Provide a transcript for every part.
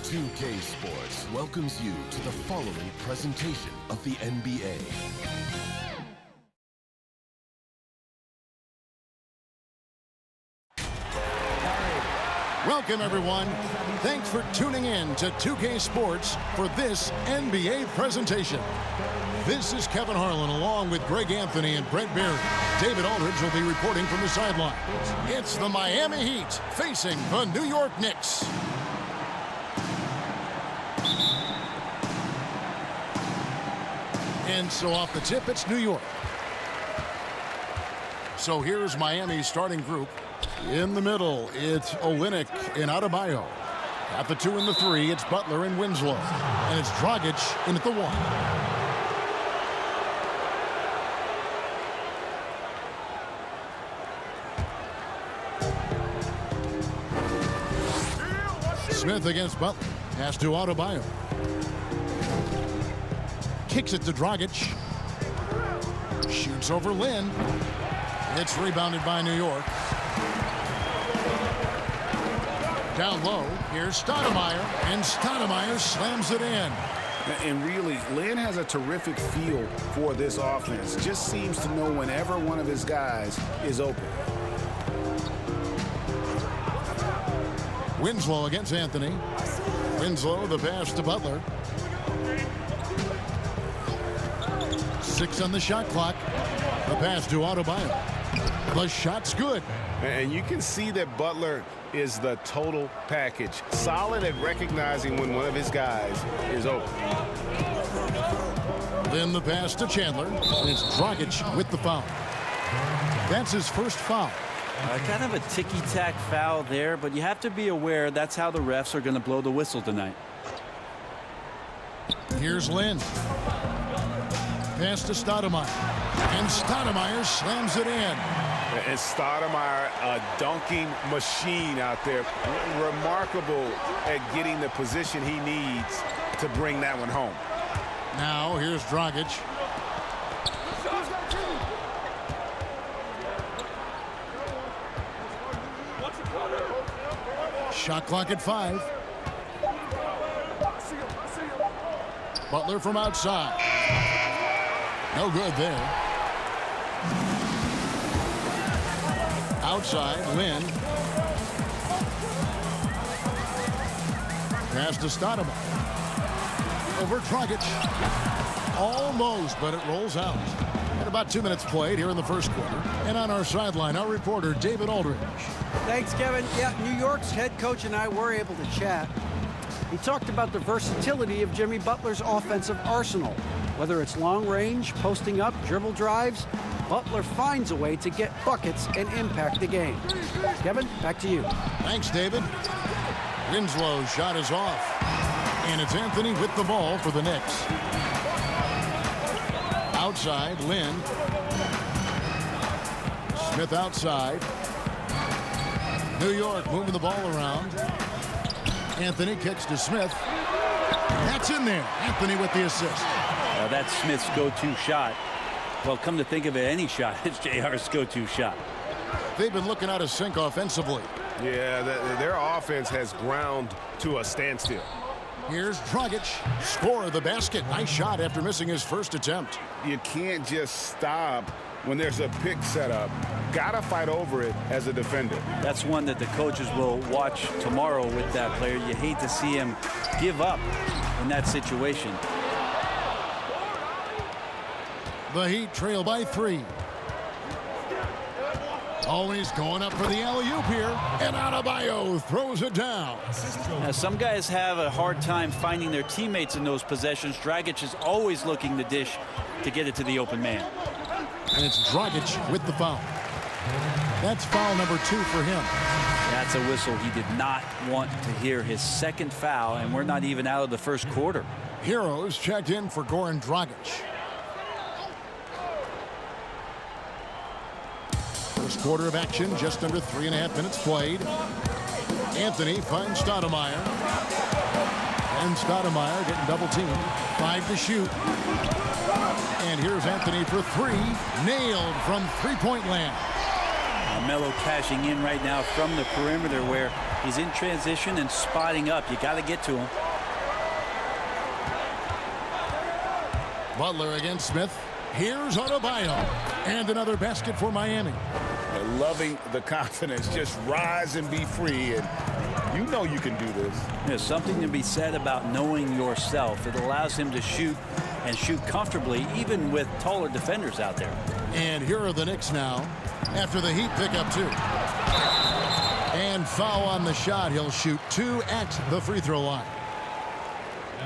2K Sports welcomes you to the following presentation of the NBA. Welcome, everyone. Thanks for tuning in to 2K Sports for this NBA presentation. This is Kevin Harlan along with Greg Anthony and Brent Barry. David Aldridge will be reporting from the sideline. It's the Miami Heat facing the New York Knicks. And so off the tip, it's New York. So here's Miami's starting group. In the middle, it's Olynyk and Adebayo. At the 2 and the 3, it's Butler and Winslow. And it's Dragic in at the 1. Smith against Butler. Pass to Adebayo. Kicks it to Dragic. Shoots over Lynn. It's rebounded by New York. Down low, here's Stoudemire, and Stoudemire slams it in. And really, Lynn has a terrific feel for this offense. Just seems to know whenever one of his guys is open. Winslow against Anthony. Winslow, the pass to Butler. 6 on the shot clock. The pass to Adebayo. The shot's good. And you can see that Butler is the total package. Solid at recognizing when one of his guys is open. Then the pass to Chandler. And it's Dragic with the foul. That's his first foul. Kind of a ticky-tack foul there, but you have to be aware that's how the refs are going to blow the whistle tonight. Here's Lynn. Pass to Stoudemire. And Stoudemire slams it in. And Stoudemire, a dunking machine out there. Remarkable at getting the position he needs to bring that one home. Now here's Dragic. Shot clock at 5. Butler from outside. No good there. Outside, Lynn. Pass to Stoudemire. Over Dragic. Almost, but it rolls out. And about 2 minutes played here in the first quarter. And on our sideline, our reporter, David Aldridge. Thanks, Kevin. Yeah, New York's head coach and I were able to chat. He talked about the versatility of Jimmy Butler's offensive arsenal. Whether it's long range, posting up, dribble drives, Butler finds a way to get buckets and impact the game. Kevin, back to you. Thanks, David. Winslow's shot is off. And it's Anthony with the ball for the Knicks. Outside, Lynn. Smith outside. New York moving the ball around. Anthony kicks to Smith. That's in there. Anthony with the assist. That's Smith's go-to shot. Well, come to think of it, any shot is JR's go-to shot. They've been looking out of sync offensively. Yeah, their offense has ground to a standstill. Here's Dragic. Score of the basket. Nice shot after missing his first attempt. You can't just stop when there's a pick set up. Gotta fight over it as a defender. That's one that the coaches will watch tomorrow with that player. You hate to see him give up in that situation. The Heat trail by 3. Always going up for the alley-oop here. And Adebayo throws it down. Now, some guys have a hard time finding their teammates in those possessions. Dragic is always looking to dish to get it to the open man. And it's Dragic with the foul. That's foul number 2 for him. That's a whistle. He did not want to hear his second foul, and we're not even out of the first quarter. Heroes checked in for Goran Dragic. First quarter of action, just under 3.5 minutes played. Anthony finds Stoudemire. And Stoudemire getting double-teamed. 5 to shoot. And here's Anthony for 3. Nailed from three-point land. Melo cashing in right now from the perimeter where He's in transition and spotting up. You got to get to him. Butler against Smith. Here's Adebayo. And another basket for Miami. Loving the confidence. Just rise and be free. And you know you can do this. There's something to be said about knowing yourself. It allows him to shoot and shoot comfortably, even with taller defenders out there. And here are the Knicks now after the Heat pick up 2. And foul on the shot. He'll shoot 2 at the free throw line.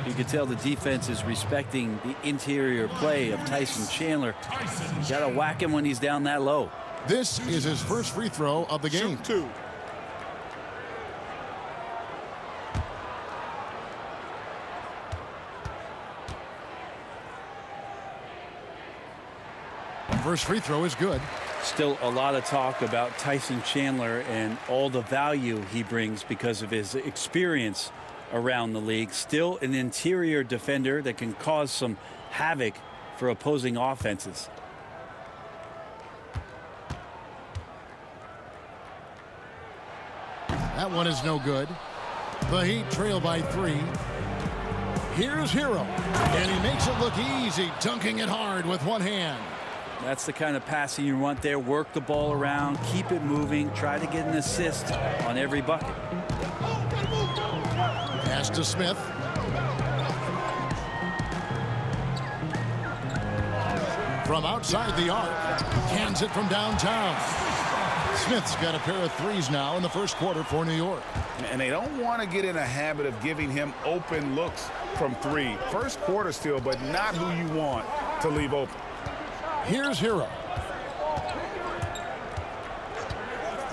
You can tell the defense is respecting the interior play of Tyson Chandler. You got to whack him when he's down that low. This is his first free throw of the game. Shoot 2. First free throw is good. Still a lot of talk about Tyson Chandler and all the value he brings because of his experience around the league. Still an interior defender that can cause some havoc for opposing offenses. That one is no good. The Heat trail by 3. Here's Hero. And he makes it look easy, dunking it hard with one hand. That's the kind of passing you want there. Work the ball around, keep it moving, try to get an assist on every bucket. Pass to Smith. From outside the arc. Cans it from downtown. Smith's got a pair of threes now in the first quarter for New York. And they don't want to get in a habit of giving him open looks from 3. First quarter still, but not who you want to leave open. Here's Hero.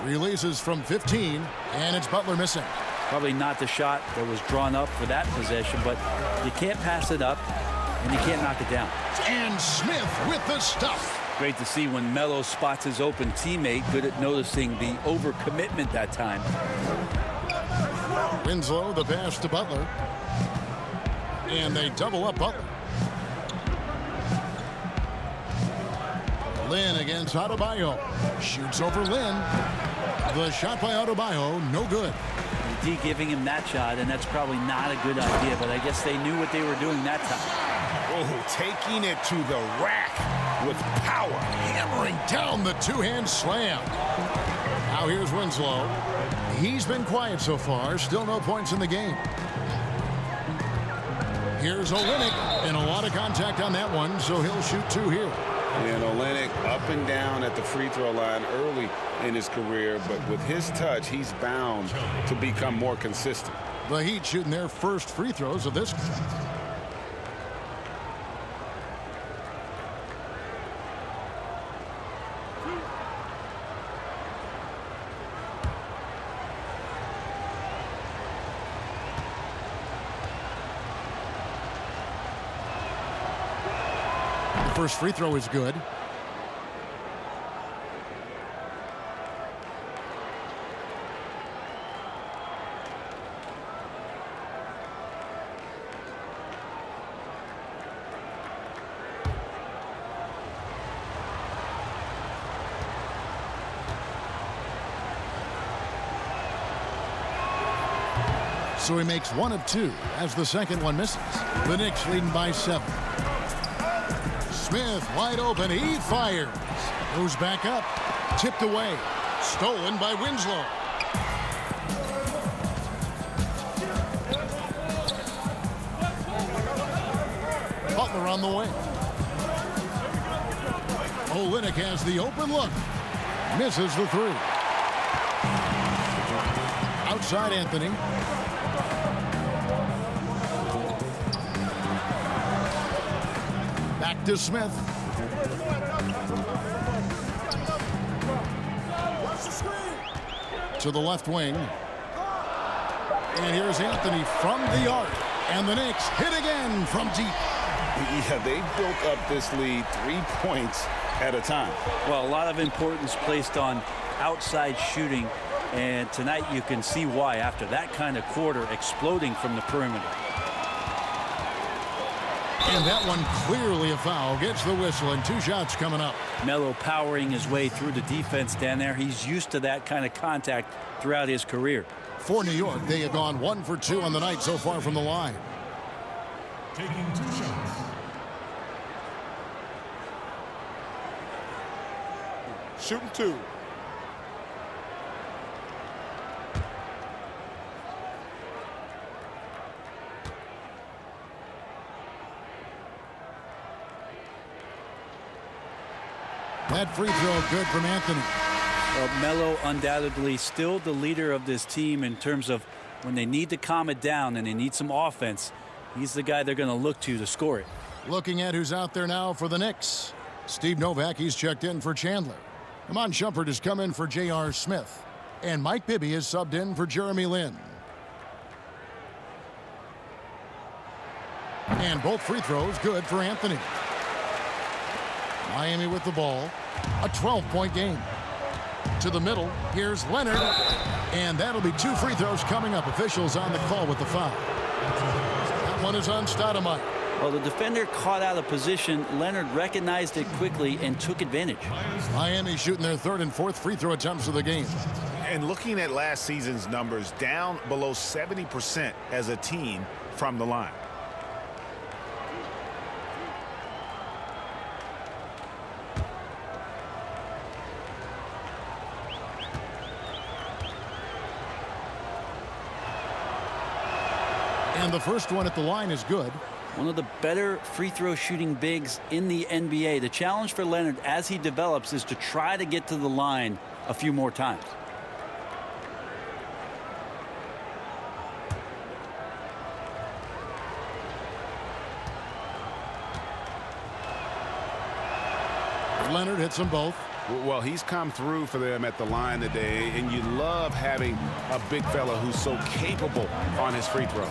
Releases from 15, and it's Butler missing. Probably not the shot that was drawn up for that possession, but you can't pass it up, and you can't knock it down. And Smith with the stuff. Great to see when Melo spots his open teammate, good at noticing the overcommitment that time. Winslow, the pass to Butler. And they double up Butler. Lynn against Adebayo. Shoots over Lynn. The shot by Adebayo, no good. D giving him that shot, and that's probably not a good idea, but I guess they knew what they were doing that time. Oh, taking it to the rack with power. Hammering down the two-hand slam. Now here's Winslow. He's been quiet so far. Still no points in the game. Here's Olynyk, and a lot of contact on that one, so he'll shoot 2 here. And Olynyk up and down at the free throw line early in his career, but with his touch, he's bound to become more consistent. The Heat shooting their first free throws of this. First free throw is good. So he makes 1 of 2 as the second one misses. The Knicks leading by 7. Smith wide open. He fires. Goes back up. Tipped away. Stolen by Winslow. Butler on the wing. Olynyk has the open look. Misses the 3. Outside Anthony. Back to Smith. To the left wing. And here's Anthony from the arc. And the Knicks hit again from deep. Yeah, they built up this lead 3 points at a time. Well, a lot of importance placed on outside shooting, and tonight you can see why after that kind of quarter exploding from the perimeter. And that one clearly a foul. Gets the whistle, and 2 shots coming up. Melo powering his way through the defense down there. He's used to that kind of contact throughout his career. For New York, they have gone 1 for 2 on the night so far from the line. Taking 2 shots. Shooting 2. That free throw good from Anthony. Well, Melo undoubtedly still the leader of this team in terms of when they need to calm it down and they need some offense. He's the guy they're going to look to score it. Looking at who's out there now for the Knicks. Steve Novak, he's checked in for Chandler. Iman Shumpert has come in for J.R. Smith. And Mike Bibby is subbed in for Jeremy Lin. And both free throws good for Anthony. Miami with the ball. A 12-point game. To the middle. Here's Leonard. And that'll be 2 free throws coming up. Officials on the call with the foul. That one is on Stoudemire. Well, the defender caught out of position. Leonard recognized it quickly and took advantage. Miami shooting their 3rd and 4th free throw attempts of the game. And looking at last season's numbers, down below 70% as a team from the line. And the first one at the line is good. One of the better free throw shooting bigs in the NBA. The challenge for Leonard as he develops is to try to get to the line a few more times. Leonard hits them both. Well, he's come through for them at the line today, and you love having a big fella who's so capable on his free throw.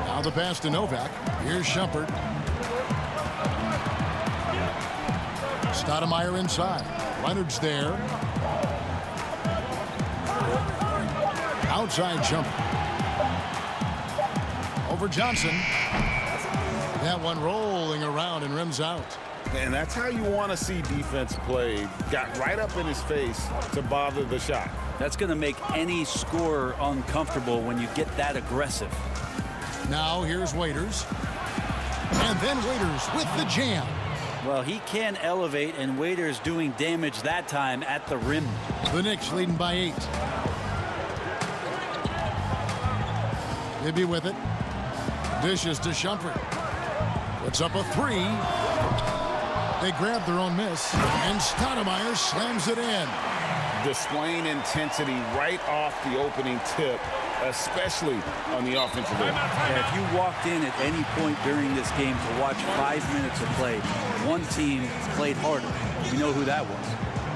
Now the pass to Novak. Here's Shumpert. Stoudemire inside. Leonard's there. Outside Shumpert. Over Johnson. That one rolling around and rims out. And that's how you want to see defense play. Got right up in his face to bother the shot. That's going to make any scorer uncomfortable when you get that aggressive. Now here's Waiters. And then Waiters with the jam. Well, he can elevate, and Waiters doing damage that time at the rim. The Knicks leading by 8. Bibby with it. Dishes to Shumpert. Puts up a 3. They grab their own miss, and Stoudemire slams it in. Displaying intensity right off the opening tip, especially on the offensive end. Yeah, if you walked in at any point during this game to watch 5 minutes of play, one team played harder. You know who that was.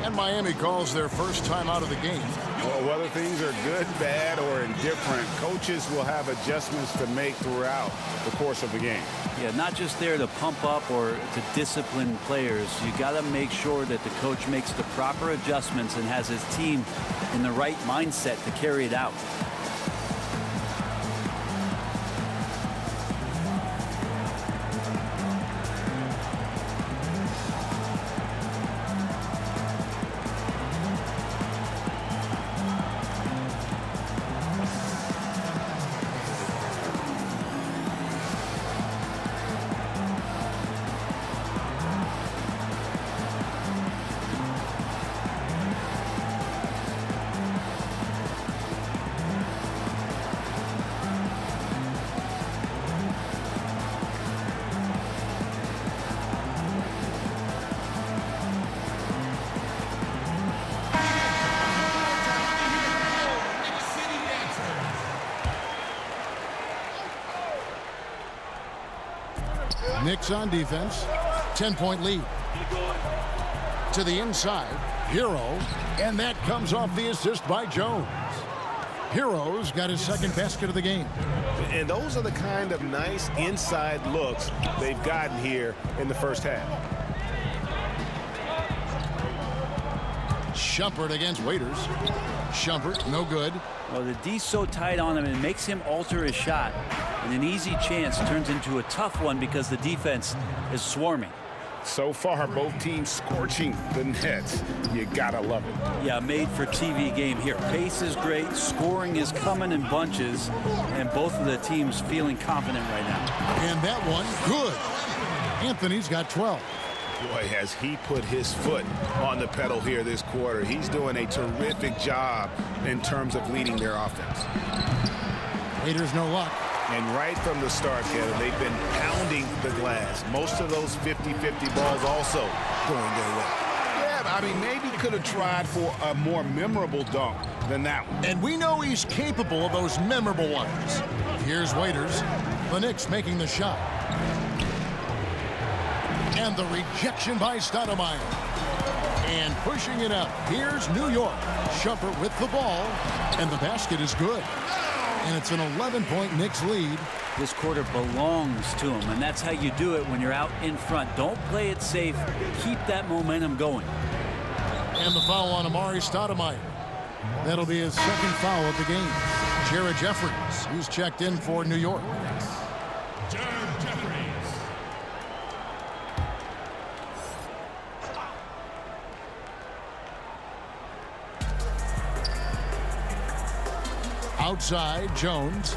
And Miami calls their first time out of the game. Well, whether things are good, bad, or indifferent, coaches will have adjustments to make throughout the course of the game. Yeah, not just there to pump up or to discipline players. You got to make sure that the coach makes the proper adjustments and has his team in the right mindset to carry it out. Knicks on defense. 10-point lead. To the inside. Hero. And that comes off the assist by Jones. Hero's got his second basket of the game. And those are the kind of nice inside looks they've gotten here in the first half. Shumpert against Waiters. Shumpert, no good. Well, the D's so tight on him, it makes him alter his shot. And an easy chance turns into a tough one because the defense is swarming. So far, both teams scorching the Nets. You gotta love it. Yeah, made for TV game here. Pace is great, scoring is coming in bunches, and both of the teams feeling confident right now. And that one, good. Anthony's got 12. Boy, has he put his foot on the pedal here this quarter. He's doing a terrific job in terms of leading their offense. Raiders no luck. And right from the start, Kevin, they've been pounding the glass. Most of those 50-50 balls also going their way. Yeah, I mean, maybe could have tried for a more memorable dunk than that one. And we know he's capable of those memorable ones. Here's Waiters. The Knicks making the shot. And the rejection by Stoudemire. And pushing it up. Here's New York. Shumpert with the ball. And the basket is good. And it's an 11-point Knicks lead. This quarter belongs to him, and that's how you do it when you're out in front. Don't play it safe. Keep that momentum going. And the foul on Amari Stoudemire. That'll be his second foul of the game. Jared Jeffries, who's checked in for New York. Jared Jeffries. Outside, Jones.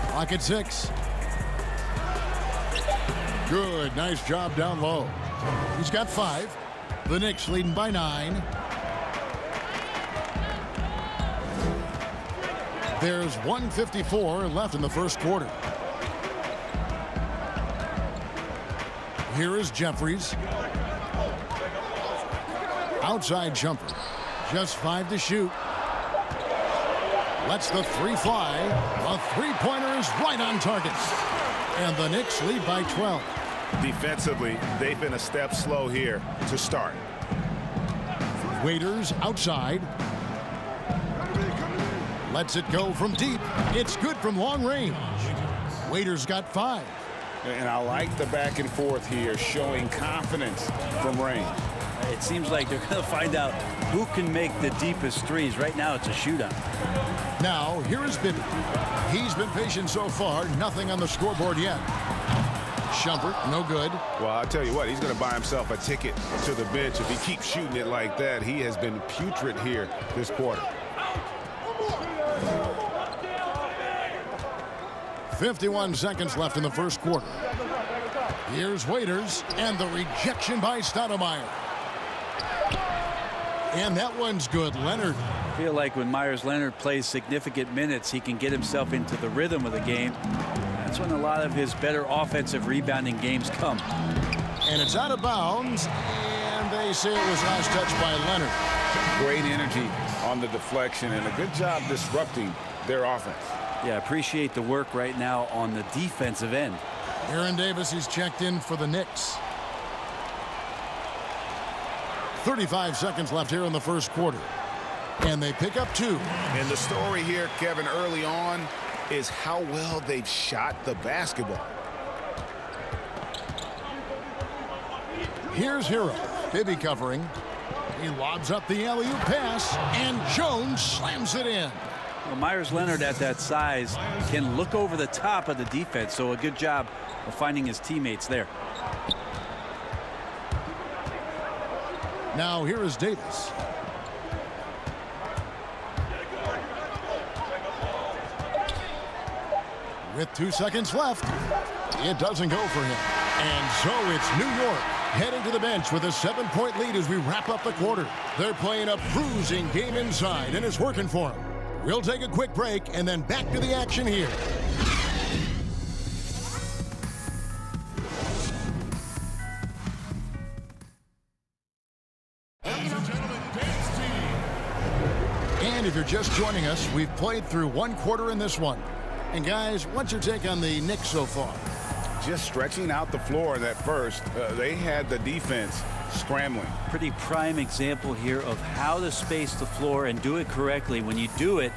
Clock at 6. Good. Nice job down low. He's got 5. The Knicks leading by 9. There's 1:54 left in the first quarter. Here is Jeffries. Outside jumper. Just 5 to shoot. Lets the 3 fly. A three-pointer is right on target. And the Knicks lead by 12. Defensively, they've been a step slow here to start. Waiters outside. Lets it go from deep. It's good from long range. Waiters got 5. And I like the back and forth here, showing confidence from range. It seems like they're going to find out who can make the deepest threes. Right now, it's a shootout. Now, here is Bibby. He's been patient so far. Nothing on the scoreboard yet. Shumpert, no good. Well, I'll tell you what, he's going to buy himself a ticket to the bench. If he keeps shooting it like that, he has been putrid here this quarter. 51 seconds left in the first quarter. Here's Waiters, and the rejection by Stoudemire. And that one's good. Leonard. I feel like when Myers Leonard plays significant minutes, he can get himself into the rhythm of the game. That's when a lot of his better offensive rebounding games come. And it's out of bounds, and they say it was last touched by Leonard. Great energy on the deflection, and a good job disrupting their offense. Yeah, appreciate the work right now on the defensive end. Aaron Davis is checked in for the Knicks. 35 seconds left here in the first quarter. And they pick up 2. And the story here, Kevin, early on is how well they've shot the basketball. Here's Hero. Bibby covering. He lobs up the alley-oop pass, and Jones slams it in. Well, Myers Leonard at that size can look over the top of the defense, so a good job of finding his teammates there. Now here is Davis. With 2 seconds left, it doesn't go for him. And so it's New York heading to the bench with a 7-point lead as we wrap up the quarter. They're playing a bruising game inside, and it's working for them. We'll take a quick break and then back to the action here. And if you're just joining us, we've played through 1 quarter in this one. And guys, what's your take on the Knicks so far? Just stretching out the floor in that first. They had the defense scrambling. Pretty prime example here of how to space the floor and do it correctly. When you do it,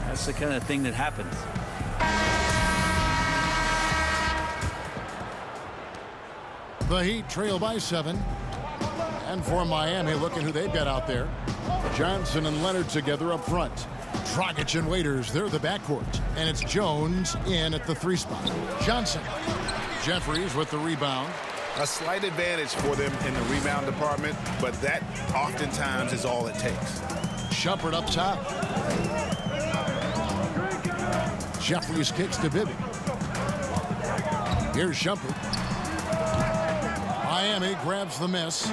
that's the kind of thing that happens. The Heat trail by 7. And for Miami, look at who they've got out there. Johnson and Leonard together up front. Dragic and Waiters, they're the backcourt. And it's Jones in at the 3 spot. Johnson. Jeffries with the rebound. A slight advantage for them in the rebound department, but that oftentimes is all it takes. Shumpert up top. Jeffries kicks to Bibby. Here's Shumpert. Miami grabs the miss.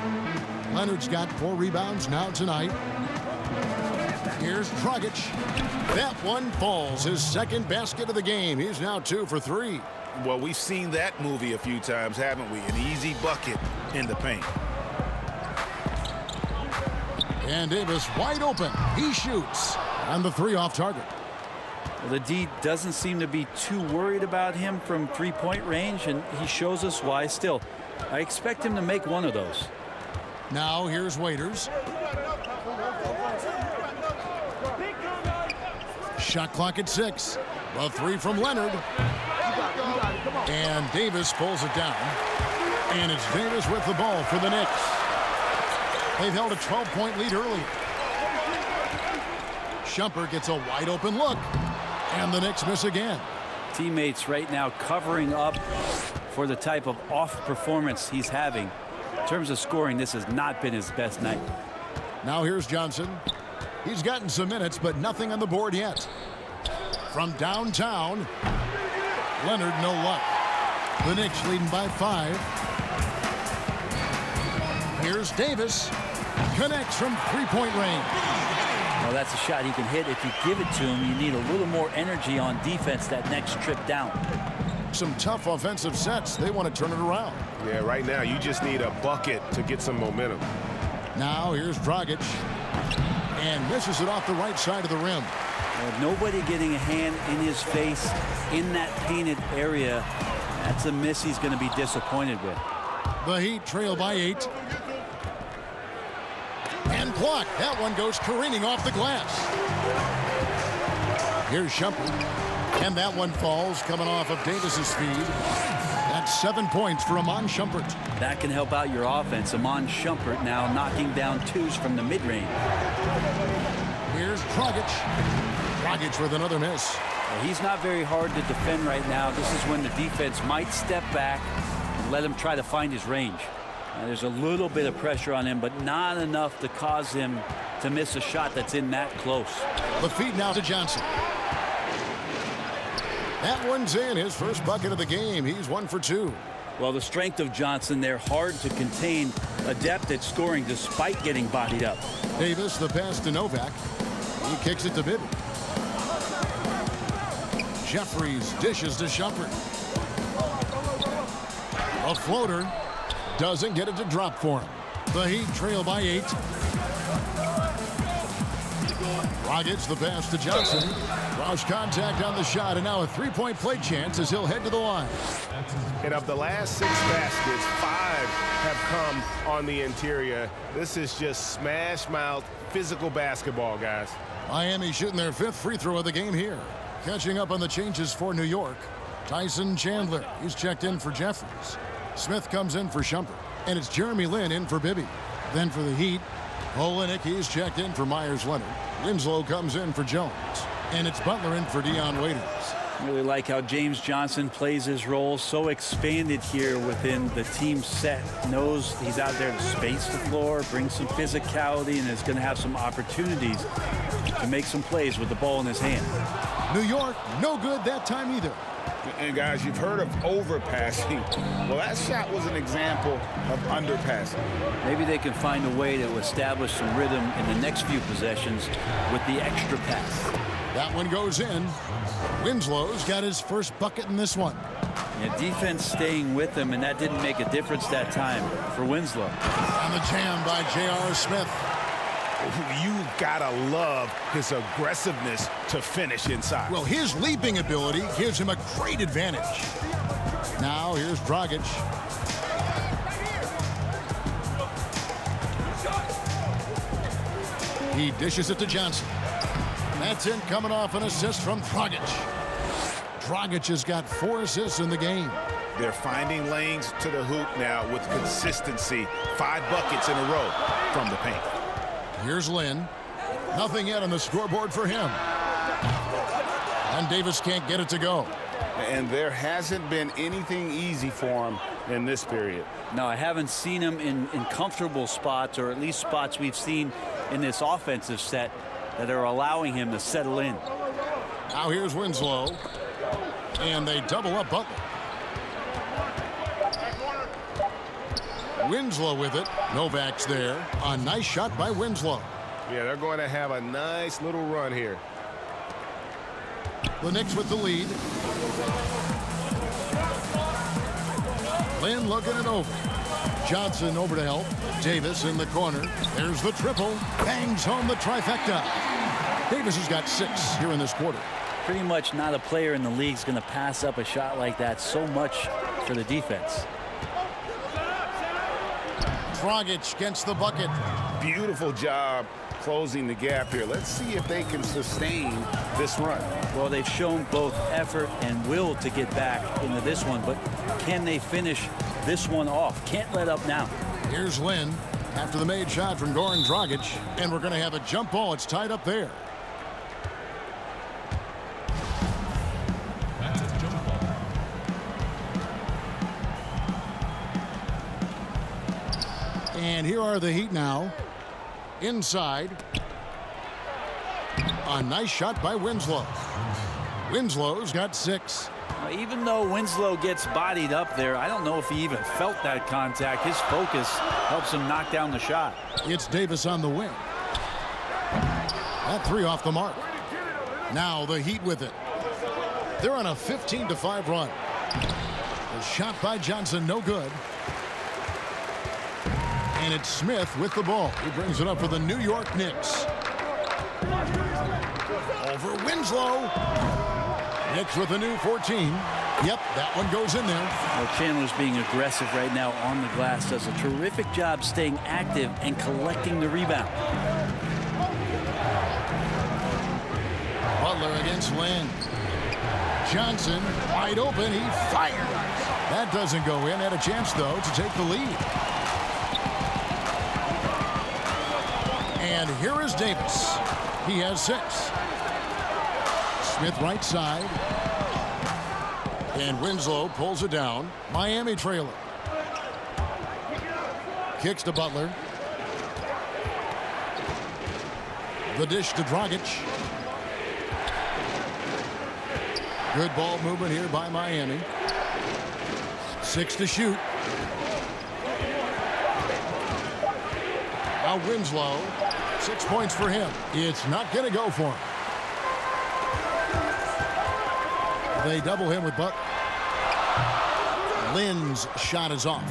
Leonard's got 4 rebounds now tonight. Here's Dragic. That one falls. His second basket of the game. He's now 2 for 3. Well, we've seen that movie a few times, haven't we? An easy bucket in the paint. And Davis wide open. He shoots. And the 3 off target. Well, the D doesn't seem to be too worried about him from 3-point range, and he shows us why. Still, I expect him to make one of those. Now here's Waiters. Shot clock at 6. The 3 from Leonard. And Davis pulls it down. And it's Davis with the ball for the Knicks. They've held a 12-point lead early. Shumpert gets a wide open look. And the Knicks miss again. Teammates right now covering up for the type of off performance he's having. In terms of scoring, this has not been his best night. Now here's Johnson. He's gotten some minutes, but nothing on the board yet. From downtown, Leonard, no luck. The Knicks leading by 5. Here's Davis. Connects from 3-point range. Well, that's a shot he can hit. If you give it to him, you need a little more energy on defense that next trip down. Some tough offensive sets. They want to turn it around. Yeah, right now you just need a bucket to get some momentum. Now here's Dragic. And misses it off the right side of the rim. Well, nobody getting a hand in his face in that painted area. That's a miss he's going to be disappointed with. The Heat trail by 8. And blocked. That one goes careening off the glass. Here's Shumpert. And that one falls coming off of Davis's feed. That's 7 points for Iman Shumpert. That can help out your offense. Iman Shumpert now knocking down 2s from the mid-range. Here's Dragic. Dragic with another miss. Well, he's not very hard to defend right now. This is when the defense might step back and let him try to find his range. There's a little bit of pressure on him, but not enough to cause him to miss a shot that's in that close. The feed now to Johnson. That one's in. His first bucket of the game. He's 1 for 2. Well, the strength of Johnson, they're hard to contain, adept at scoring despite getting bodied up. Davis, the pass to Novak. He kicks it to Bibby. Jeffries dishes to Shumpert. A floater. Doesn't get it to drop for him. The Heat trail by 8. Dragic the pass to Johnson. Draws contact on the shot, and now a 3-point play chance as he'll head to the line. And of the last 6 baskets, 5 have come on the interior. This is just smash mouth physical basketball, guys. Miami shooting their 5th free throw of the game here. Catching up on the changes for New York. Tyson Chandler, he's checked in for Jeffries. Smith comes in for Shumpert. And it's Jeremy Lin in for Bibby. Then for the Heat, Olenek, he's checked in for Myers Leonard. Winslow comes in for Jones. And it's Butler in for Dion Waiters. Really like how James Johnson plays his role, so expanded here within the team set. Knows he's out there to space the floor, bring some physicality, and is going to have some opportunities to make some plays with the ball in his hand. New York, no good that time either. And guys, you've heard of overpassing. Well, that shot was an example of underpassing. Maybe they can find a way to establish some rhythm in the next few possessions with the extra pass. That one goes in. Winslow's got his first bucket in this one. Yeah, defense staying with him, and that didn't make a difference that time for Winslow. On the jam by J.R. Smith. You've got to love his aggressiveness to finish inside. Well, his leaping ability gives him a great advantage. Now here's Dragic. He dishes it to Johnson. That's in, coming off an assist from Dragic. Dragic has got 4 assists in the game. They're finding lanes to the hoop now with consistency. 5 buckets in a row from the paint. Here's Lin. Nothing yet on the scoreboard for him. And Davis can't get it to go. And there hasn't been anything easy for him in this period. No, I haven't seen him in comfortable spots, or at least spots we've seen in this offensive set that are allowing him to settle in. Now here's Winslow. And they double up Butler. Winslow with it. Novak's there. A nice shot by Winslow. Yeah, they're going to have a nice little run here. The Knicks with the lead. Lynn looking it over. Johnson over to help. Davis in the corner. There's the triple. Bangs home the trifecta. Davis has got 6 here in this quarter. Pretty much not a player in the league is going to pass up a shot like that so much for the defense. Dragic gets the bucket. Beautiful job closing the gap here. Let's see if they can sustain this run. Well, they've shown both effort and will to get back into this one, but can they finish this one off? Can't let up now. Here's Lynn after the made shot from Goran Dragic, and we're going to have a jump ball. It's tied up there. And here are the Heat now. Inside. A nice shot by Winslow. Winslow's got 6. Even though Winslow gets bodied up there, I don't know if he even felt that contact. His focus helps him knock down the shot. It's Davis on the wing. That 3 off the mark. Now the Heat with it. They're on a 15-5 run. A shot by Johnson, no good. And it's Smith with the ball. He brings it up for the New York Knicks. Over Winslow. Knicks with a new 14. Yep, that one goes in there. Well, Chandler's being aggressive right now on the glass. Does a terrific job staying active and collecting the rebound. Butler against Lynn. Johnson wide open. He fires. That doesn't go in. Had a chance, though, to take the lead. And here is Davis. He has 6. Smith right side. And Winslow pulls it down. Miami trailer. Kicks to Butler. The dish to Dragic. Good ball movement here by Miami. 6 to shoot. Now Winslow. 6 points for him. It's not going to go for him. They double him with Butler. Lynn's shot is off.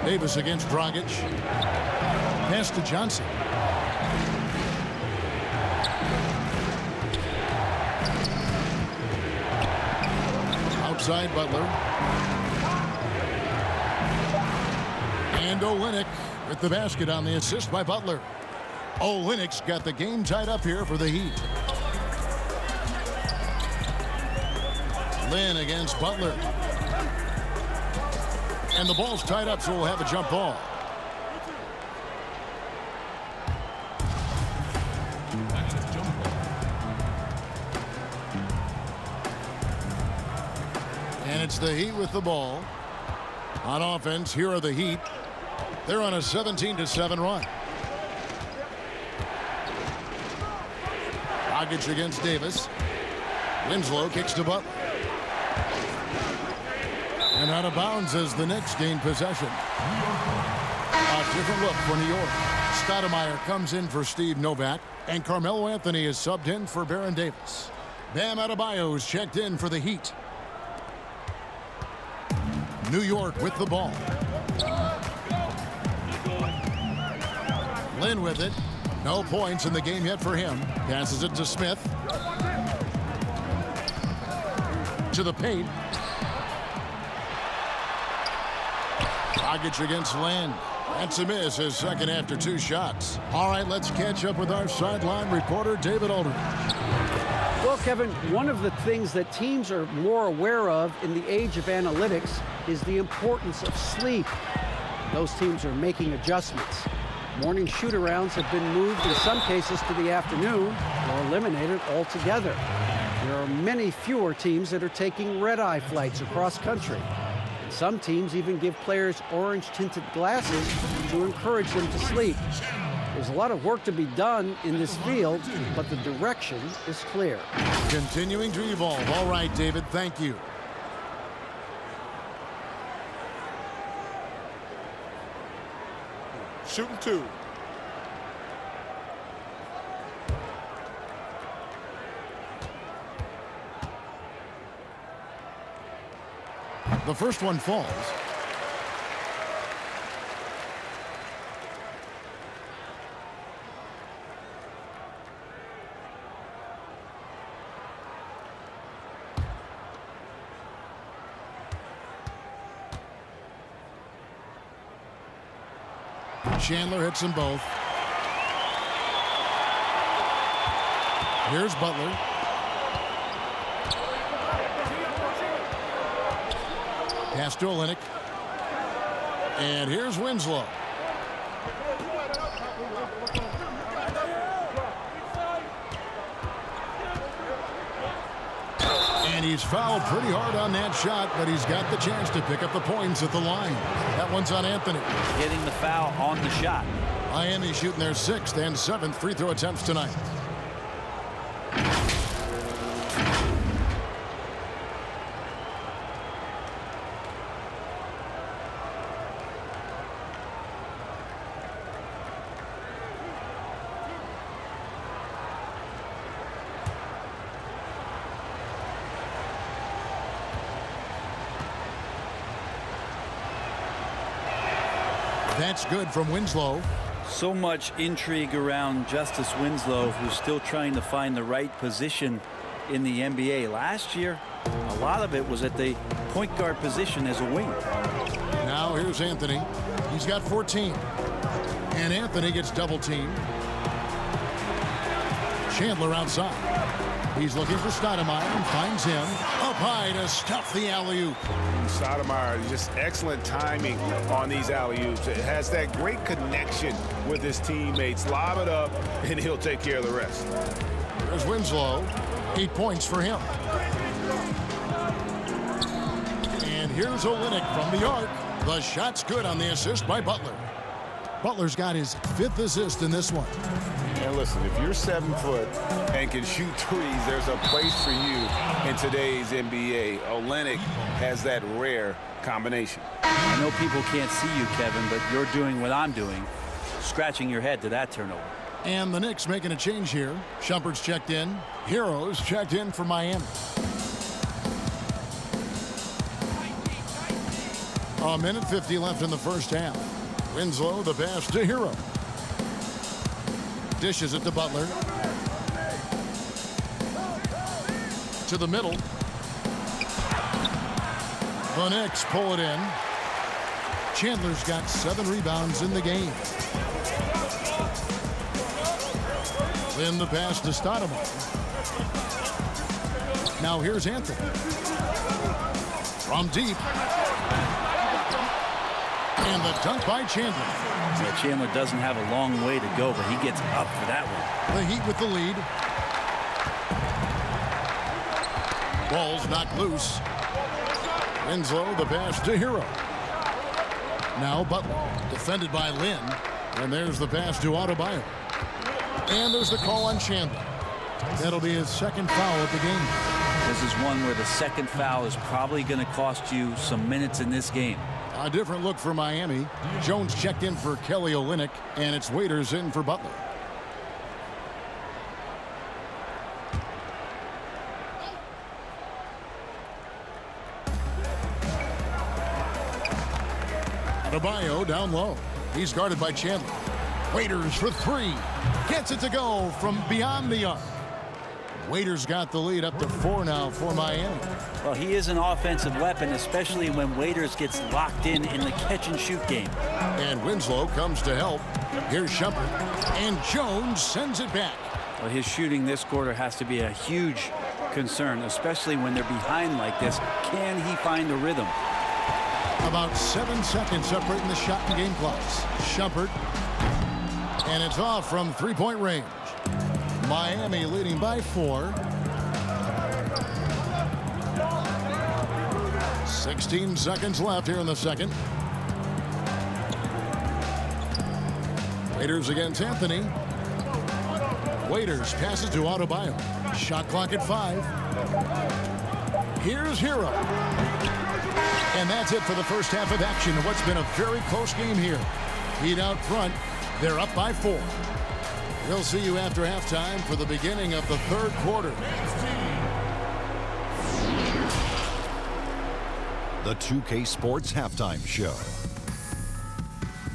Davis against Dragic. Pass to Johnson. Outside Butler. And Olynyk with the basket on the assist by Butler. Olynyk's got the game tied up here for the Heat. Lynn against Butler. And the ball's tied up, so we'll have a jump ball. And it's the Heat with the ball. On offense, here are the Heat. They're on a 17-7 run. Dragic against Davis. Winslow kicks to Butler. And out of bounds as the Knicks gain possession. A different look for New York. Stoudemire comes in for Steve Novak. And Carmelo Anthony is subbed in for Baron Davis. Bam Adebayo is checked in for the Heat. New York with the ball. Lynn with it. No points in the game yet for him. Passes it to Smith. To the paint. Dragic against Lynn. That's a miss, his second after 2 shots. All right, let's catch up with our sideline reporter, David Aldridge. Well, Kevin, one of the things that teams are more aware of in the age of analytics is the importance of sleep. Those teams are making adjustments. Morning shoot-arounds have been moved in some cases to the afternoon or eliminated altogether. There are many fewer teams that are taking red-eye flights across country. And some teams even give players orange-tinted glasses to encourage them to sleep. There's a lot of work to be done in this field, but the direction is clear. Continuing to evolve. All right, David, thank you. Shooting 2. The first one falls. Chandler hits them both. Here's Butler. Pass to Olynyk. And here's Winslow. And he's fouled pretty hard on that shot, but he's got the chance to pick up the points at the line. That one's on Anthony. Getting the foul on the shot. Miami shooting their 6th and 7th free throw attempts tonight. That's good from Winslow. So much intrigue around Justice Winslow, who's still trying to find the right position in the NBA. Last year, a lot of it was at the point guard position as a wing. Now here's Anthony. He's got 14. And Anthony gets double teamed. Chandler outside. He's looking for Stoudemire and finds him up high to stuff the alley-oop. Stoudemire, just excellent timing on these alley-oops. It has that great connection with his teammates. Lob it up, and he'll take care of the rest. There's Winslow. 8 points for him. And here's Olynyk from the arc. The shot's good on the assist by Butler. Butler's got his 5th assist in this one. And listen, if you're 7 foot and can shoot threes, there's a place for you in today's NBA. Olynyk has that rare combination. I know people can't see you, Kevin, but you're doing what I'm doing, scratching your head to that turnover. And the Knicks making a change here. Shumpert's checked in. Heroes checked in for Miami. A minute 50 left in the first half. Winslow, the pass to Hero. Dishes it to Butler. To the middle. The Knicks pull it in. Chandler's got 7 rebounds in the game. Then the pass to Stoudemire. Now here's Anthony. From deep. And the dunk by Chandler. Yeah, Chandler doesn't have a long way to go, but he gets up for that one. The Heat with the lead. Ball's knocked loose. Winslow, the pass to Hero. Now Butler, defended by Lynn. And there's the pass to Adebayo. And there's the call on Chandler. That'll be his 2nd foul of the game. This is one where the 2nd foul is probably going to cost you some minutes in this game. A different look for Miami. Jones checked in for Kelly Olynyk, and it's Waiters in for Butler. Adebayo down low. He's guarded by Chandler. Waiters for 3. Gets it to go from beyond the arc. Waiters got the lead up to 4 now for Miami. Well, he is an offensive weapon, especially when Waiters gets locked in the catch-and-shoot game. And Winslow comes to help. Here's Shumpert. And Jones sends it back. Well, his shooting this quarter has to be a huge concern, especially when they're behind like this. Can he find the rhythm? About 7 seconds separating the shot and game clocks. Shumpert And it's off from three-point range. Miami leading by 4. 16 seconds left here in the second. Waiters against Anthony. Waiters passes to Adebayo. Shot clock at 5. Here's Hero. And that's it for the first half of action in what's been a very close game here. Heat out front. They're up by 4. We'll see you after halftime for the beginning of the third quarter. The 2K Sports Halftime Show.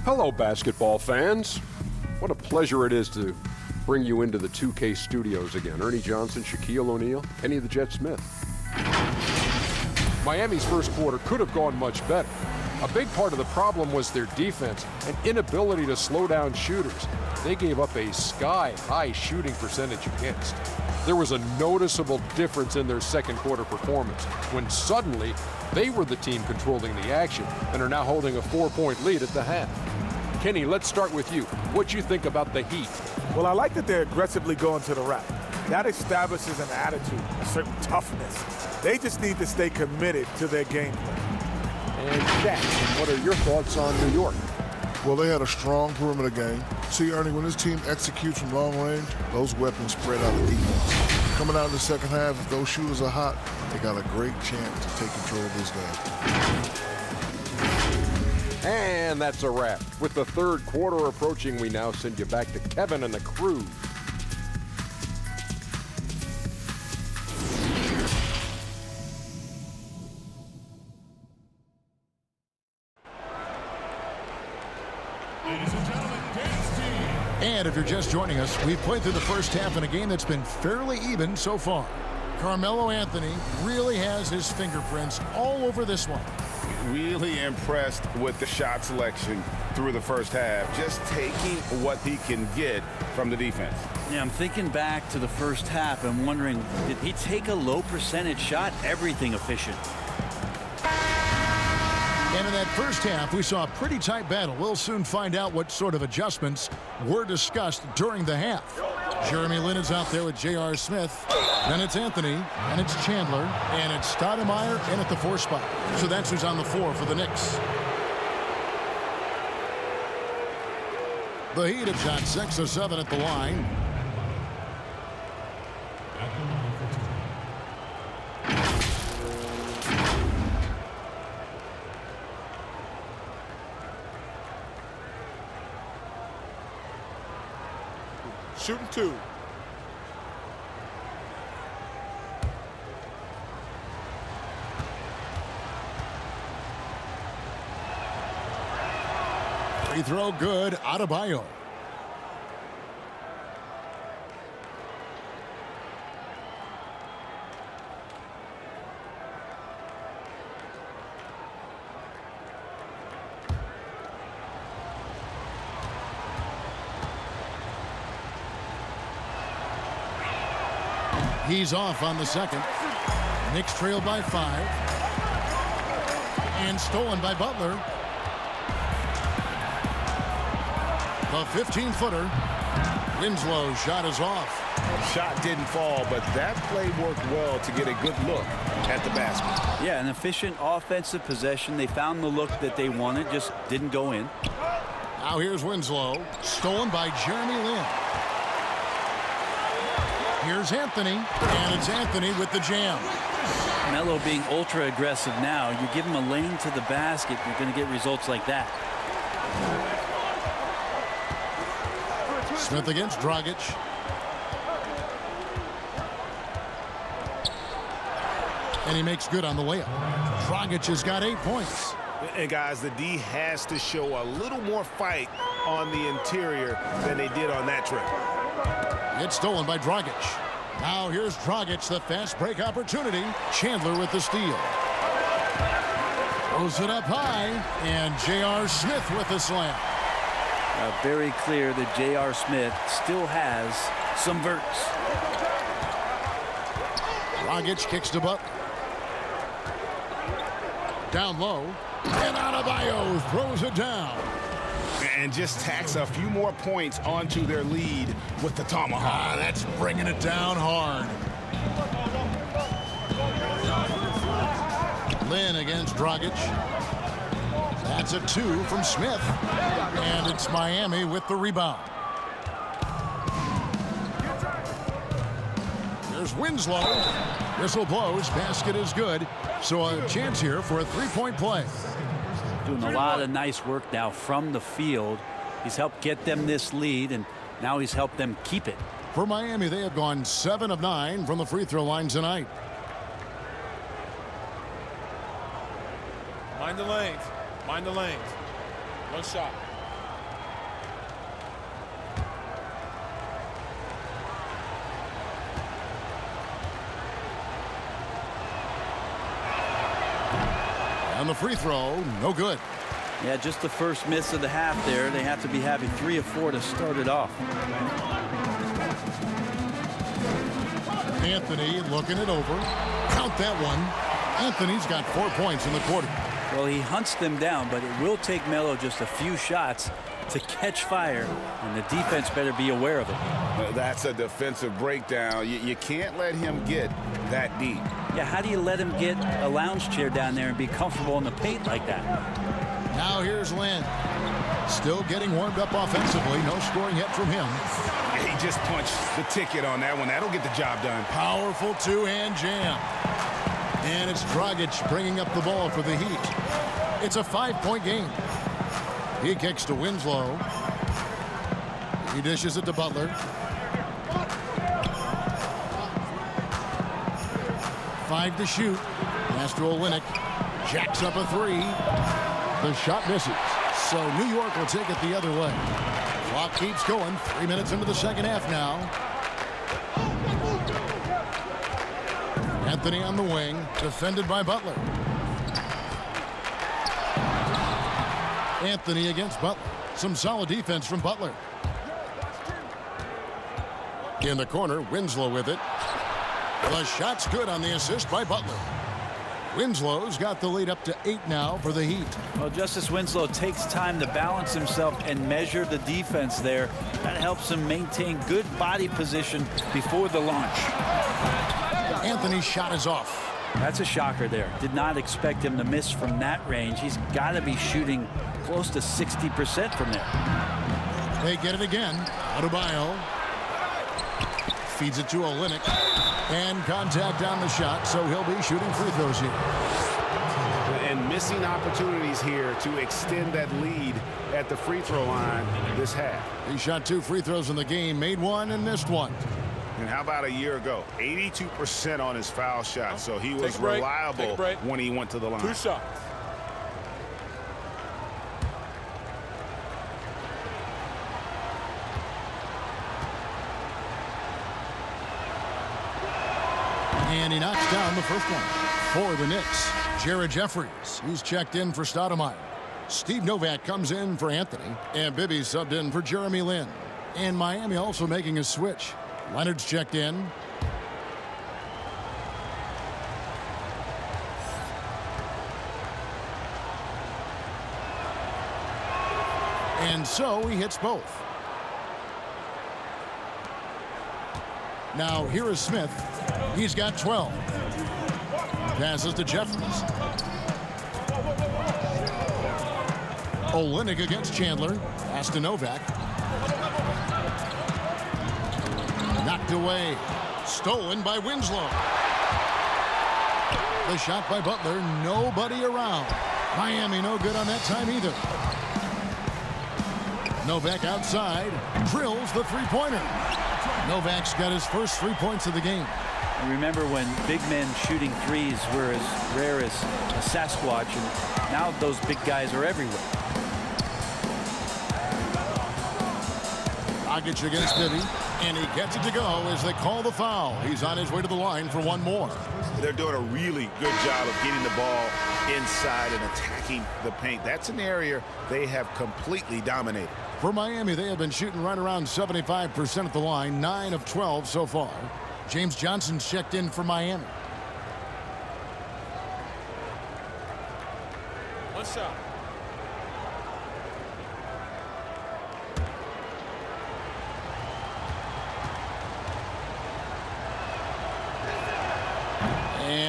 Hello, basketball fans. What a pleasure it is to bring you into the 2K studios again. Ernie Johnson, Shaquille O'Neal, Kenny the Jet Smith. Miami's first quarter could have gone much better. A big part of the problem was their defense and inability to slow down shooters. They gave up a sky-high shooting percentage against. There was a noticeable difference in their second quarter performance when suddenly they were the team controlling the action and are now holding a 4-point lead at the half. Kenny, let's start with you. What you think about the Heat? Well, I like that they're aggressively going to the rack. That establishes an attitude, a certain toughness. They just need to stay committed to their game plan. And Shaq, what are your thoughts on New York? Well, they had a strong perimeter game. See, Ernie, when this team executes from long range, those weapons spread out the defense. Coming out in the second half, if those shooters are hot, they got a great chance to take control of this game. And that's a wrap. With the third quarter approaching, we now send you back to Kevin and the crew. And if you're just joining us, we've played through the first half in a game that's been fairly even so far. Carmelo Anthony really has his fingerprints all over this one. Really impressed with the shot selection through the first half. Just taking what he can get from the defense. Yeah, I'm thinking back to the first half and wondering, did he take a low percentage shot? Everything efficient. And in that first half, we saw a pretty tight battle. We'll soon find out what sort of adjustments were discussed during the half. Jeremy Lin is out there with J.R. Smith. Then it's Anthony, and it's Chandler, and it's Stoudemire in at the 4 spot. So that's who's on the floor for the Knicks. The Heat have shot 6 of 7 at the line. Shooting 2. Free throw good. Adebayo. He's off on the second. Knicks trail by 5. And stolen by Butler. The 15-footer. Winslow's shot is off. Shot didn't fall, but that play worked well to get a good look at the basket. Yeah, an efficient offensive possession. They found the look that they wanted, just didn't go in. Now here's Winslow. Stolen by Jeremy Lin. Here's Anthony, and it's Anthony with the jam. Melo being ultra aggressive now. You give him a lane to the basket, you're going to get results like that. Smith against Dragic. And he makes good on the layup. Dragic has got 8 points. And guys, the D has to show a little more fight on the interior than they did on that trip. It's stolen by Dragic. Now here's Dragic, the fast break opportunity. Chandler with the steal. Throws it up high, and J.R. Smith with the slam. Very clear that J.R. Smith still has some verts. Dragic kicks to Butler. Down low, and Adebayo throws it down. And just tacks a few more points onto their lead with the tomahawk. That's bringing it down hard. Lynn against Dragic. That's a 2 from Smith. And it's Miami with the rebound. There's Winslow. Whistle blows. Basket is good. So a chance here for a three-point play. Doing a lot of nice work now from the field. He's helped get them this lead, and now he's helped them keep it. For Miami, they have gone 7 of 9 from the free throw line tonight. Mind the lanes. Mind the lanes. One shot. And the free throw, no good. Yeah, just the first miss of the half there. They have to be having 3 of 4 to start it off. Anthony looking it over. Count that one. Anthony's got 4 points in the quarter. Well, he hunts them down, but it will take Melo just a few shots to catch fire, and the defense better be aware of it. That's a defensive breakdown. You can't let him get that deep. Yeah, how do you let him get a lounge chair down there and be comfortable in the paint like that? Now here's Lynn. Still getting warmed up offensively. No scoring yet from him. He just punched the ticket on that one. That'll get the job done. Powerful two-hand jam. And it's Dragic bringing up the ball for the Heat. It's a 5-point game. He kicks to Winslow. He dishes it to Butler. 5 to shoot. Pass to Olynyk. Jacks up a 3. The shot misses. So New York will take it the other way. Clock keeps going. 3 minutes into the second half now. Anthony on the wing, defended by Butler. Anthony against Butler. Some solid defense from Butler. In the corner, Winslow with it. The shot's good on the assist by Butler. Winslow's got the lead up to 8 now for the Heat. Well, Justice Winslow takes time to balance himself and measure the defense there. That helps him maintain good body position before the launch. Anthony's shot is off. That's a shocker there. Did not expect him to miss from that range. He's got to be shooting close to 60% from there. They get it again. Adebayo feeds it to Olynyk. And contact on the shot, so he'll be shooting free throws here. And missing opportunities here to extend that lead at the free throw line this half. He shot 2 free throws in the game, made 1 and missed 1. And how about a year ago? 82% on his foul shot, so he was reliable when he went to the line. 2 shots. And he knocks down the first one for the Knicks. Jared Jeffries, he's checked in for Stoudemire. Steve Novak comes in for Anthony. And Bibby subbed in for Jeremy Lin. And Miami also making a switch. Leonard's checked in. And so he hits both. Now here is Smith. He's got 12. Passes to Jeffries. Olynyk against Chandler. Pass to Novak. Knocked away. Stolen by Winslow. The shot by Butler. Nobody around. Miami no good on that time either. Novak outside. Drills the three-pointer. Novak's got his first 3 points of the game. And remember when big men shooting threes were as rare as a Sasquatch, and now those big guys are everywhere. Dragic against Bibby, and he gets it to go as they call the foul. He's on his way to the line for one more. They're doing a really good job of getting the ball inside and attacking the paint. That's an area they have completely dominated. For Miami, they have been shooting right around 75% at the line, 9 of 12 so far. James Johnson's checked in for Miami. One shot.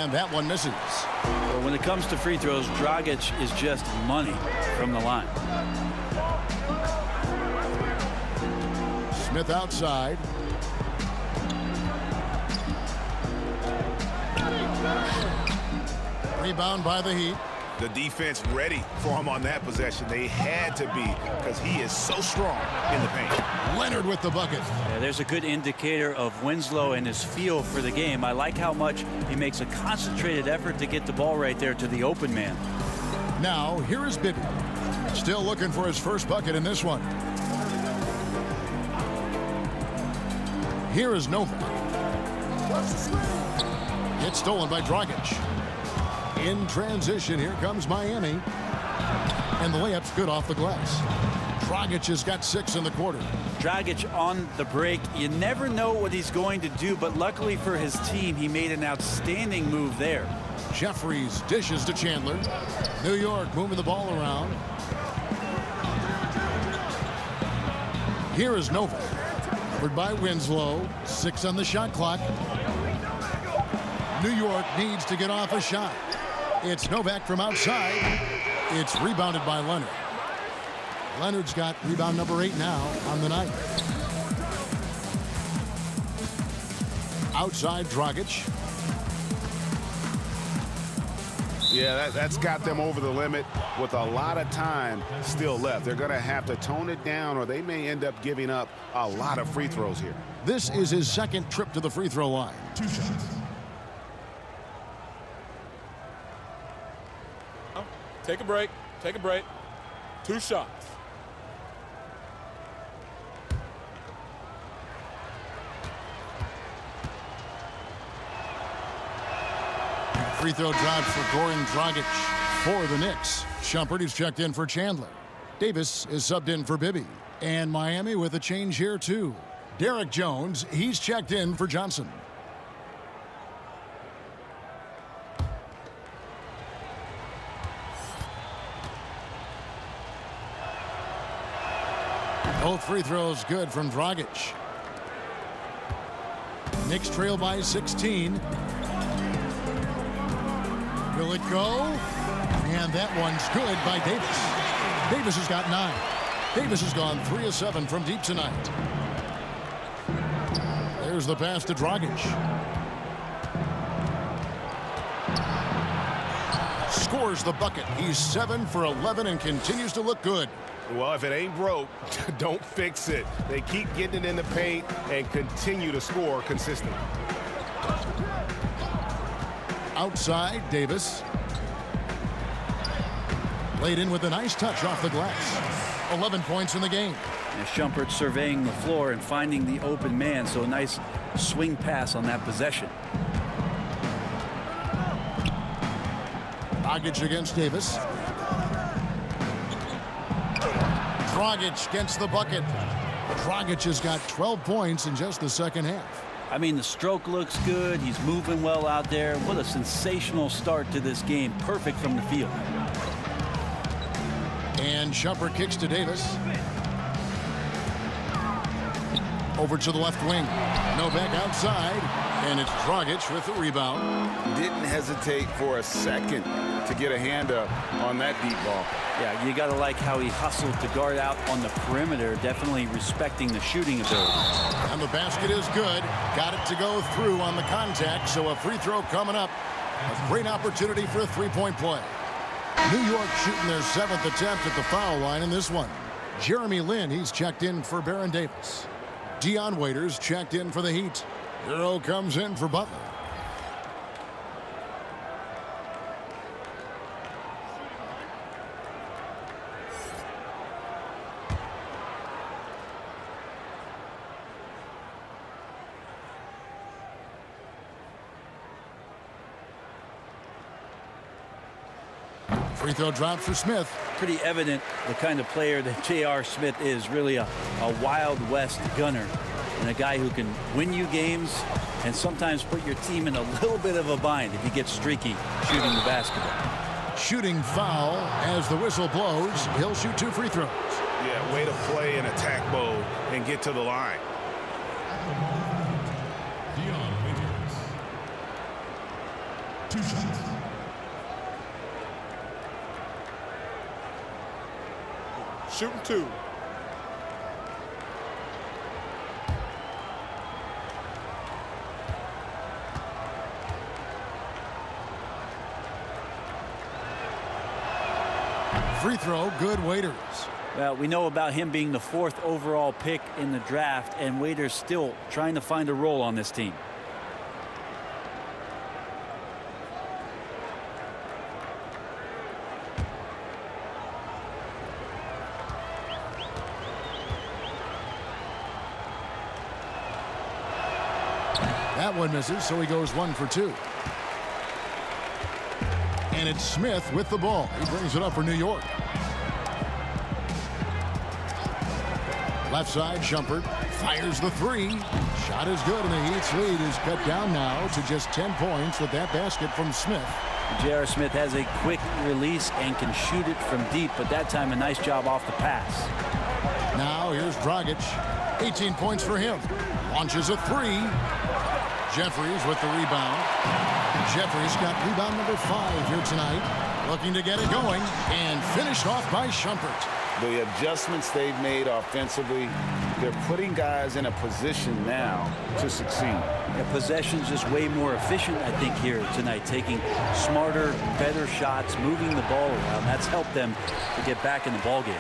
And that one misses. Well, when it comes to free throws, Dragic is just money from the line. Smith outside. Rebound by the Heat. The defense ready for him on that possession. They had to be, because he is so strong in the paint. Leonard with the bucket. Yeah, there's a good indicator of Winslow and his feel for the game. I like how much he makes a concentrated effort to get the ball right there to the open man. Now, here is Bibby. Still looking for his first bucket in this one. Here is Novak. It's stolen by Dragic. In transition, here comes Miami. And the layup's good off the glass. Dragic has got 6 in the quarter. Dragic on the break. You never know what he's going to do, but luckily for his team, he made an outstanding move there. Jeffries dishes to Chandler. New York moving the ball around. Here is Novak. Covered by Winslow. 6 on the shot clock. New York needs to get off a shot. It's Novak from outside. It's rebounded by Leonard. Leonard's got rebound number 8 now on the night. Outside Dragic. Yeah, that's got them over the limit with a lot of time still left. They're going to have to tone it down, or they may end up giving up a lot of free throws here. This is his second trip to the free throw line. 2 shots. Take a break. Take a break. 2 shots. Free throw drops for Goran Dragic for the Knicks. Shumpert is checked in for Chandler. Davis is subbed in for Bibby. And Miami with a change here too. Derek Jones, he's checked in for Johnson. Both free throws good from Dragic. Knicks trail by 16. Will it go? And that one's good by Davis. Davis has got 9. Davis has gone 3 of 7 from deep tonight. There's the pass to Dragic. Scores the bucket. He's 7 for 11 and continues to look good. Well, if it ain't broke, don't fix it. They keep getting it in the paint and continue to score consistently. Outside, Davis. Laid in with a nice touch off the glass. 11 points in the game. And Shumpert surveying the floor and finding the open man, so a nice swing pass on that possession. Dragic against Davis. Dragic gets the bucket. Dragic has got 12 points in just the second half. I mean, the stroke looks good. He's moving well out there. What a sensational start to this game. Perfect from the field. And Shumpert kicks to Davis. Over to the left wing. Novak outside. And it's Dragic with the rebound. Didn't hesitate for a second to get a hand up on that deep ball. Yeah, you got to like how he hustled to guard out on the perimeter, definitely respecting the shooting ability. And the basket is good. Got it to go through on the contact, so a free throw coming up. A great opportunity for a three-point play. New York shooting their 7th attempt at the foul line in this one. Jeremy Lin, he's checked in for Baron Davis. Dion Waiters checked in for the Heat. Hero comes in for Butler. Free throw drop for Smith. Pretty evident the kind of player that J.R. Smith is, really a Wild West gunner and a guy who can win you games and sometimes put your team in a little bit of a bind if he gets streaky shooting the basketball. Shooting foul as the whistle blows. He'll shoot 2 free throws. Yeah, way to play in attack mode and get to the line. 2 shots. Shooting 2. Free throw, good. Waiters. Well, we know about him being the 4th overall pick in the draft, and Waiters still trying to find a role on this team. That one misses, so he goes 1 for 2. And it's Smith with the ball. He brings it up for New York. Left side, Shumpert fires the 3. Shot is good, and the Heat's lead is cut down now to just 10 points with that basket from Smith. J.R. Smith has a quick release and can shoot it from deep, but that time a nice job off the pass. Now here's Dragic. 18 points for him. Launches a 3. Jeffries with the rebound. Jeffries got rebound number 5 here tonight. Looking to get it going, and finished off by Shumpert. The adjustments they've made offensively, they're putting guys in a position now to succeed. Yeah, possession's just way more efficient, I think, here tonight, taking smarter, better shots, moving the ball around. That's helped them to get back in the ball game.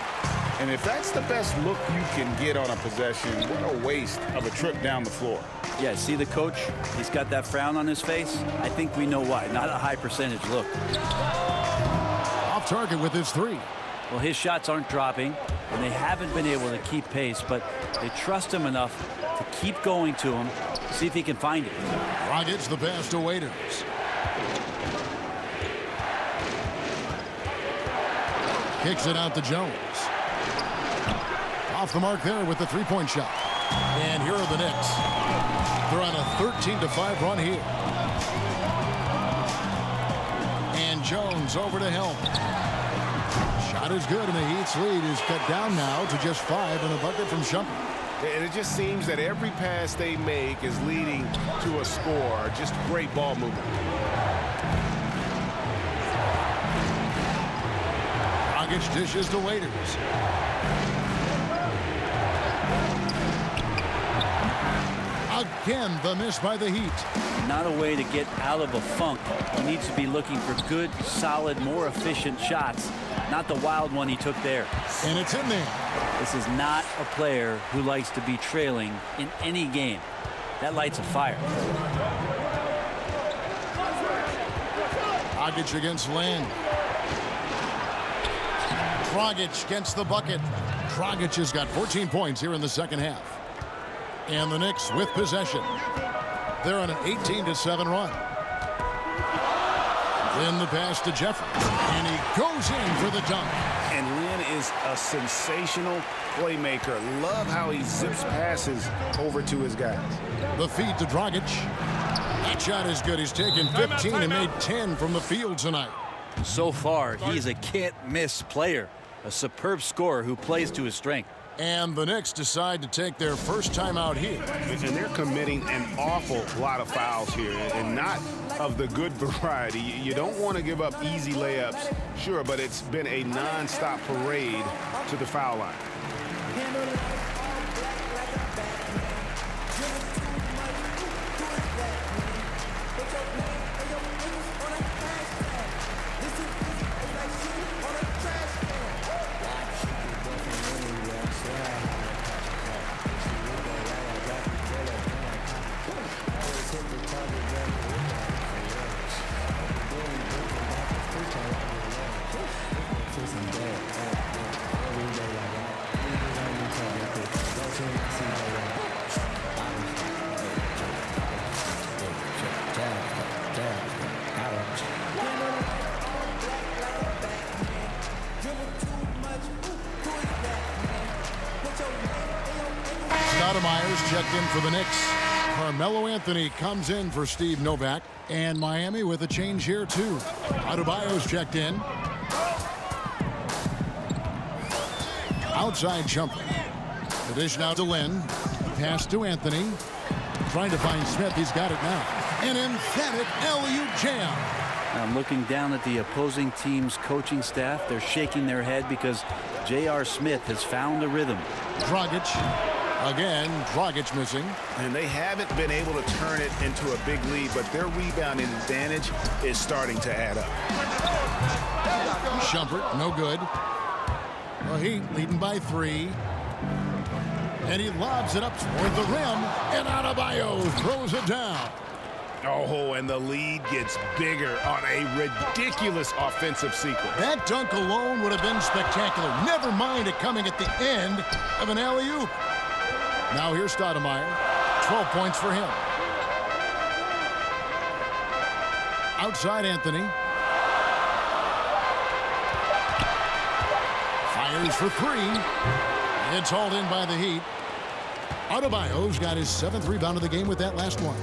And if that's the best look you can get on a possession, what a waste of a trip down the floor. Yeah, see the coach? He's got that frown on his face. I think we know why. Not a high percentage look. Off target with his 3. Well, his shots aren't dropping, and they haven't been able to keep pace, but they trust him enough to keep going to him, see if he can find it. Dragic the pass to Waiters. Kicks it out to Jones. Off the mark there with the 3-point shot. And here are the Knicks. They're on a 13-5 run here. And Jones over to help. Shot is good, and the Heat's lead is cut down now to just 5 and a bucket from Shumpert. And it just seems that every pass they make is leading to a score. Just great ball movement. Dragic dishes to Waiters. Again, the miss by the Heat. Not a way to get out of a funk. He needs to be looking for good, solid, more efficient shots, not the wild one he took there. And it's in there. This is not a player who likes to be trailing in any game. That lights a fire. Dragic against Land. Dragic gets the bucket. Dragic has got 14 points here in the second half. And the Knicks with possession. They're on an 18-7 run. Then the pass to Jeffries. And he goes in for the dunk. And Lynn is a sensational playmaker. Love how he zips passes over to his guys. The feed to Dragic. That shot is good. He's taken 15 and made 10 from the field tonight. So far, he's a can't-miss player. A superb scorer who plays to his strength. And the Knicks decide to take their first time out here. And they're committing an awful lot of fouls here, and not of the good variety. You don't want to give up easy layups, sure, but it's been a non-stop parade to the foul line. Myers checked in for the Knicks. Carmelo Anthony comes in for Steve Novak. And Miami with a change here, too. Adebayo's checked in. Outside Shumpert. The dish now to Lynn. Pass to Anthony. Trying to find Smith. He's got it now. An emphatic alley-oop jam. I'm looking down at the opposing team's coaching staff. They're shaking their head because J.R. Smith has found a rhythm. Dragic. Again, Dragic missing. And they haven't been able to turn it into a big lead, but their rebounding advantage is starting to add up. Shumpert, no good. The Heat leading by 3. And he lobs it up toward the rim. And Adebayo throws it down. Oh, and the lead gets bigger on a ridiculous offensive sequence. That dunk alone would have been spectacular. Never mind it coming at the end of an alley-oop. Now here's Stoudemire. 12 points for him. Outside Anthony. Fires for 3. It's hauled in by the Heat. Adebayo's got his 7th rebound of the game with that last one.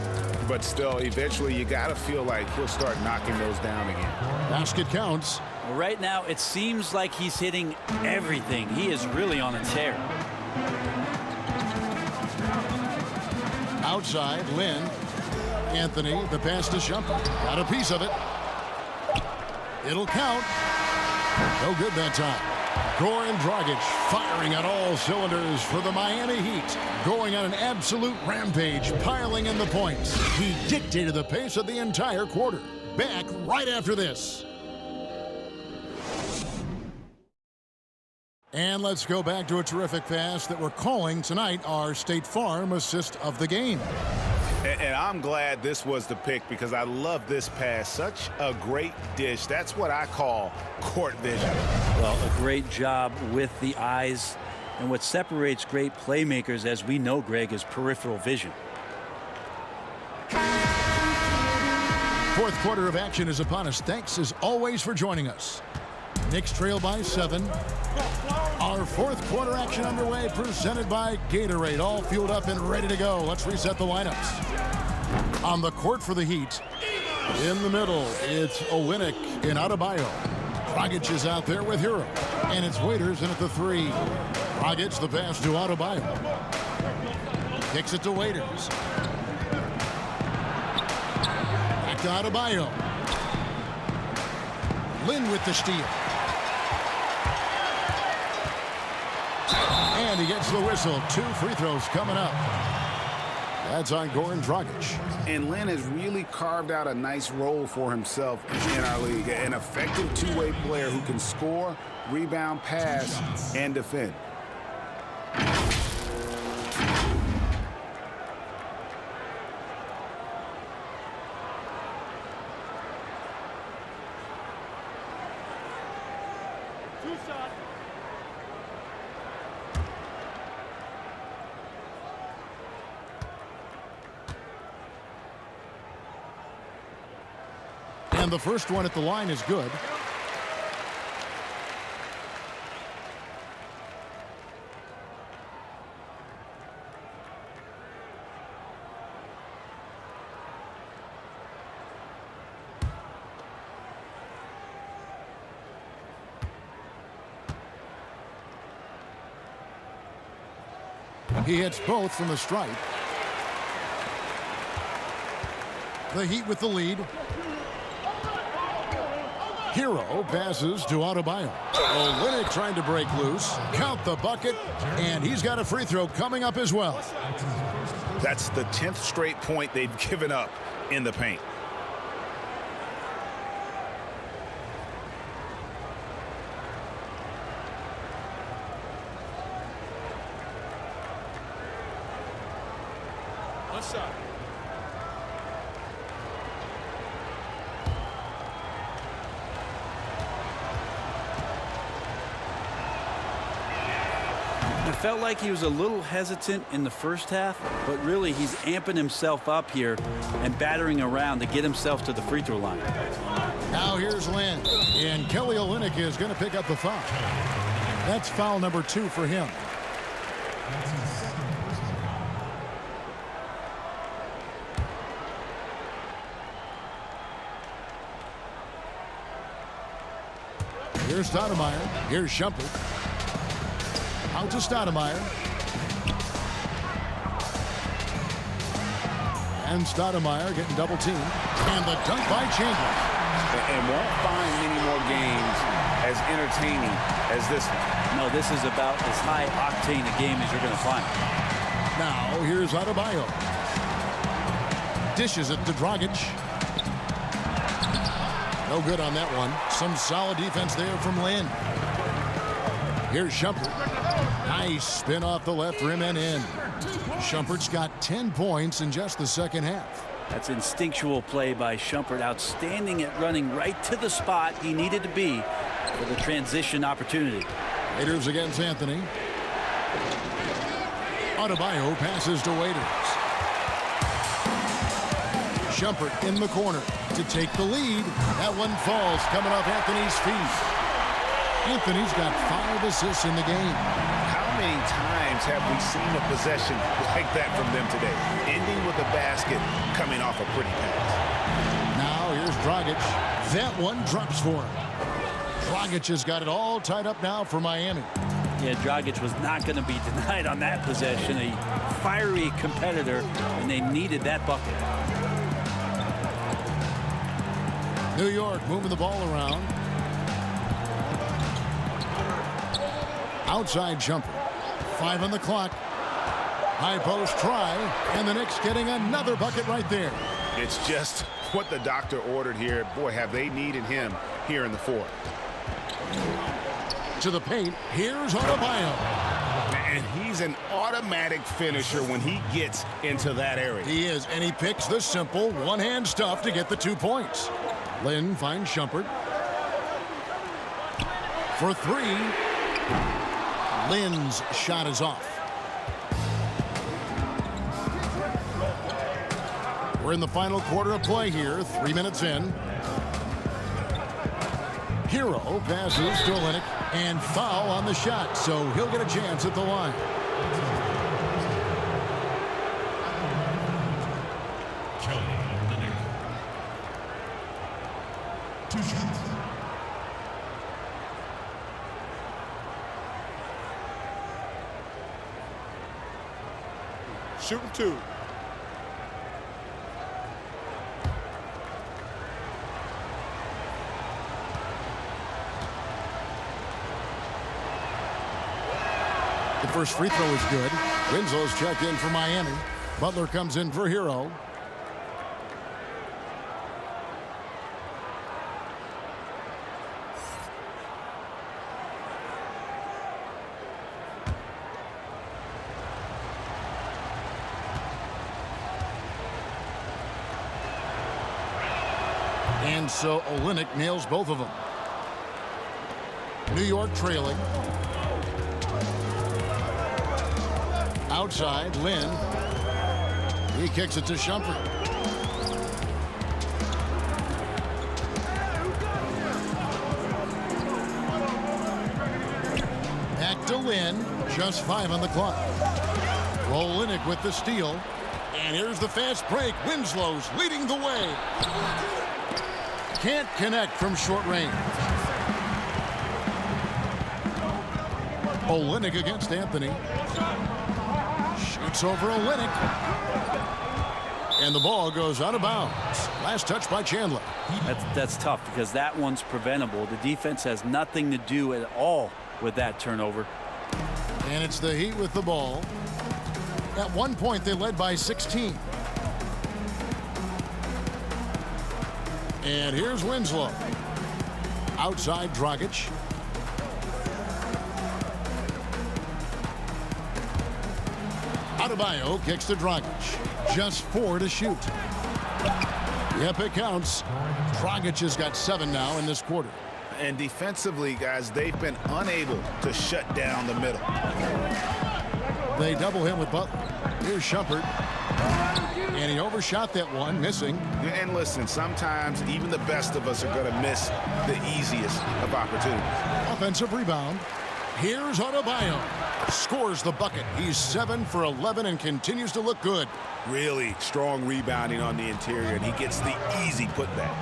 But still, eventually you got to feel like he'll start knocking those down again. Basket counts. Well, right now, it seems like he's hitting everything. He is really on a tear. Outside, Lynn. Anthony, the pass to Shumpert. Got a piece of it. It'll count. No good that time. Goran Dragic firing on all cylinders for the Miami Heat. Going on an absolute rampage, piling in the points. He dictated the pace of the entire quarter. Back right after this. And let's go back to a terrific pass that we're calling tonight our State Farm assist of the game. And I'm glad this was the pick because I love this pass. Such a great dish. That's what I call court vision. Well, a great job with the eyes. And what separates great playmakers, as we know, Greg, is peripheral vision. Fourth quarter of action is upon us. Thanks as always for joining us. Knicks trail by 7. Our fourth quarter action underway, presented by Gatorade. All fueled up and ready to go. Let's reset the lineups. On the court for the Heat, in the middle, it's Olynyk and Adebayo. Dragic is out there with Hero. And it's Waiters in at the 3. Dragic the pass to Adebayo. Kicks it to Waiters. Back to Adebayo. Lynn with the steal. And he gets the whistle. 2 free throws coming up. That's on Goran Dragic. And Lynn has really carved out a nice role for himself in our league. An effective two-way player who can score, rebound, pass, and defend. And the first one at the line is good. He hits both from the stripe. The Heat with the lead. Hero passes to Adebayo. Olynyk trying to break loose. Count the bucket. And he's got a free throw coming up as well. That's the 10th straight point they've given up in the paint. One shot. It felt like he was a little hesitant in the first half, but really he's amping himself up here and battering around to get himself to the free throw line. Now here's Lynn. And Kelly Olynyk is going to pick up the foul. That's foul number 2 for him. Here's Stoudemire. Here's Shumpert. Out to Stoudemire. And Stoudemire getting double teamed. And the dunk by Chandler. And won't find many more games as entertaining as this one. No, this is about as high octane a game as you're going to find. Now here's Adebayo. Dishes it to Dragic. No good on that one. Some solid defense there from Lynn. Here's Shumpert. Nice spin off the left rim and in. Shumpert's got 10 points in just the second half. That's instinctual play by Shumpert. Outstanding at running right to the spot he needed to be for the transition opportunity. Waiters against Anthony. Adebayo passes to Waiters. Shumpert in the corner to take the lead. That one falls coming off Anthony's feet. Anthony's got 5 assists in the game. How many times have we seen a possession like that from them today? Ending with a basket, coming off a pretty pass. Now here's Dragic. That one drops for him. Dragic has got it all tied up now for Miami. Yeah, Dragic was not going to be denied on that possession. A fiery competitor, and they needed that bucket. New York moving the ball around. Outside jumper. 5 on the clock. High post try, and the Knicks getting another bucket right there. It's just what the doctor ordered here. Boy, have they needed him here in the fourth. To the paint, here's Adebayo. And he's an automatic finisher when he gets into that area. He is, and he picks the simple one-hand stuff to get the 2 points. Lynn finds Shumpert. For 3. Lynn's shot is off. We're in the final quarter of play here, 3 minutes in. Hero passes to Olynyk, and foul on the shot, so he'll get a chance at the line. Shooting 2. The first free throw is good. Winslow's checked in for Miami. Butler comes in for Hero. And so Olynyk nails both of them. New York trailing. Outside, Lynn. He kicks it to Shumpert. Back to Lynn. Just 5 on the clock. Olynyk with the steal. And here's the fast break. Winslow's leading the way. Can't connect from short range. Olynyk against Anthony. Shoots over Olynyk. And the ball goes out of bounds. Last touch by Chandler. That's tough because that one's preventable. The defense has nothing to do at all with that turnover. And it's the Heat with the ball. At one point, they led by 16. And here's Winslow. Outside Dragic. Adebayo kicks to Dragic. Just 4 to shoot. Yep, it counts. Dragic has got 7 now in this quarter. And defensively, guys, they've been unable to shut down the middle. They double him with Butler. Here's Shumpert. And he overshot that one, missing. And listen, sometimes even the best of us are going to miss the easiest of opportunities. Offensive rebound. Here's Adebayo. Scores the bucket. He's 7 for 11 and continues to look good. Really strong rebounding on the interior, and he gets the easy putback.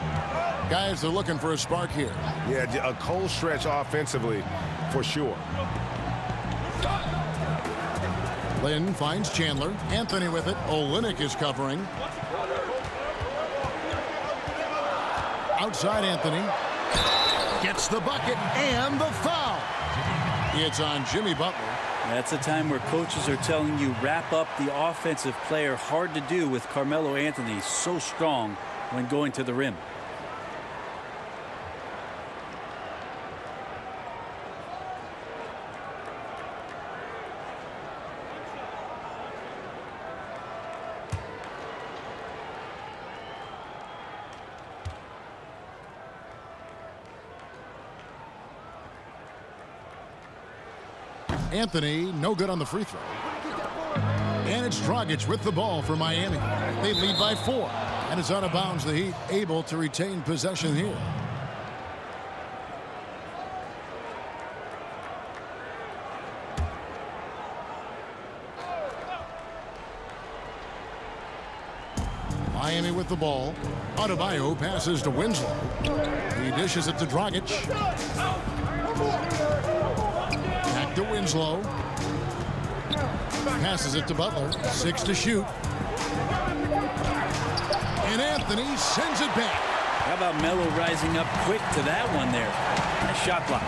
Guys, they're looking for a spark here. Yeah, a cold stretch offensively for sure. Lynn finds Chandler. Anthony with it. Olynyk is covering. Outside Anthony. Gets the bucket and the foul. It's on Jimmy Butler. That's a time where coaches are telling you wrap up the offensive player. Hard to do with Carmelo Anthony, so strong when going to the rim. Anthony, no good on the free throw. And it's Dragic with the ball for Miami. They lead by 4. And it's out of bounds. The Heat able to retain possession here. Miami with the ball. Adebayo passes to Winslow. He dishes it to Dragic. Back to Winslow. Passes it to Butler. 6 to shoot. And Anthony sends it back. How about Melo rising up quick to that one there? Nice shot block.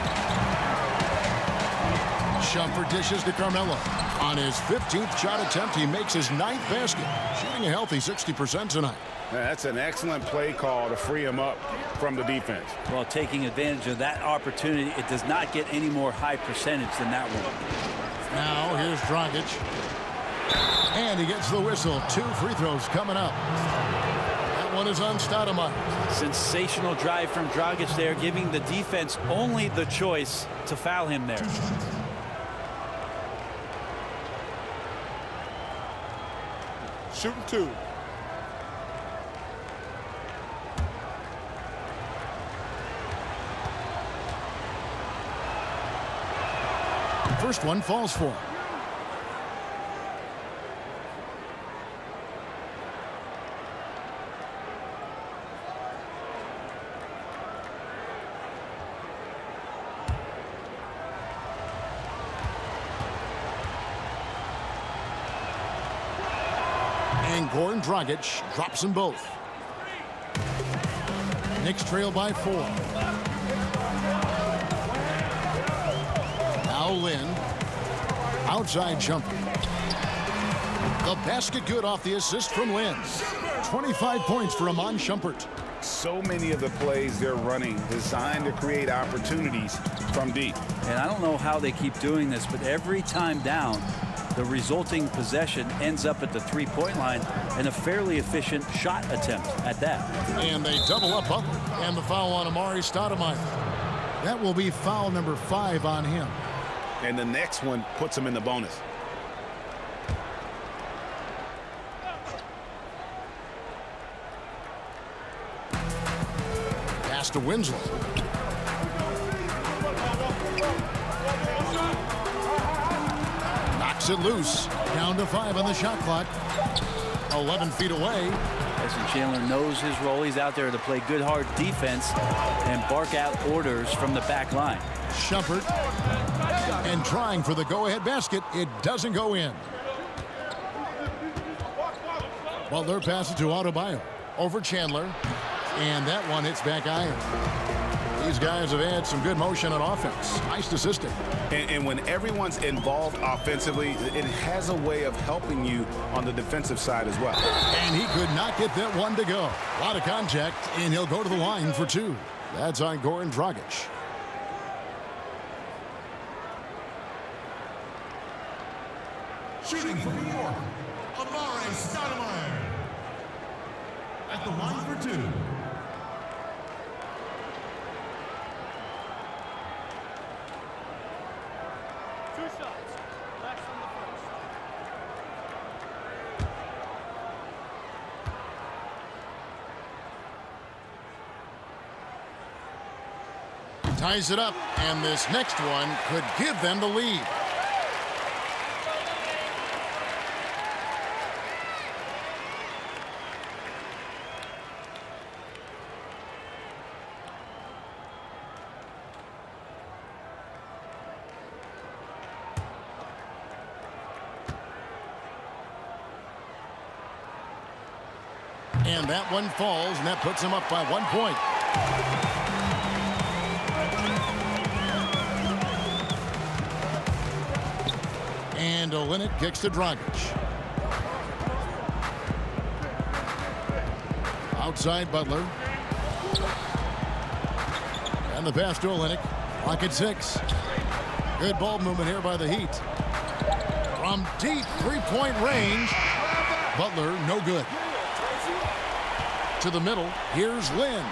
Shumpert dishes to Carmelo. On his 15th shot attempt, he makes his 9th basket. Shooting a healthy 60% tonight. That's an excellent play call to free him up from the defense. Well, taking advantage of that opportunity, it does not get any more high percentage than that one. Now here's Dragic. And he gets the whistle. 2 free throws coming up. That one is on Stoudemire. Sensational drive from Dragic there, giving the defense only the choice to foul him there. Shooting 2. First one falls for him. And Goran Dragic drops them both. Knicks trail by 4. Now Lynn. Outside jumper. The basket good off the assist from Lynn. 25 points for Amon Shumpert. So many of the plays they're running designed to create opportunities from deep. And I don't know how they keep doing this, but every time down, the resulting possession ends up at the three-point line and a fairly efficient shot attempt at that. And they double up Butler. And the foul on Amari Stoudemire. That will be foul number 5 on him. And the next one puts him in the bonus. Pass to Winslow. Knocks it loose. Down to 5 on the shot clock. 11 feet away. Tyson Chandler knows his role. He's out there to play good, hard defense and bark out orders from the back line. Shumpert. And trying for the go-ahead basket. It doesn't go in. Butler passes to Adebayo. Over Chandler. And that one hits back iron. These guys have had some good motion on offense. Nice assisting. And when everyone's involved offensively, it has a way of helping you on the defensive side as well. And he could not get that one to go. A lot of contact, and he'll go to the line for 2. That's on Goran Dragic. Shooting from New York, Amari Stoudemire. At the line for 2. 2 shots. Less than the first. Ties it up, and this next one could give them the lead. And that one falls, and that puts him up by 1 point. And Olynyk kicks to Dragic. Outside Butler. And the pass to Olynyk. Clock at 6. Good ball movement here by the Heat. From deep three-point range. Butler, no good. To the middle. Here's Lynn.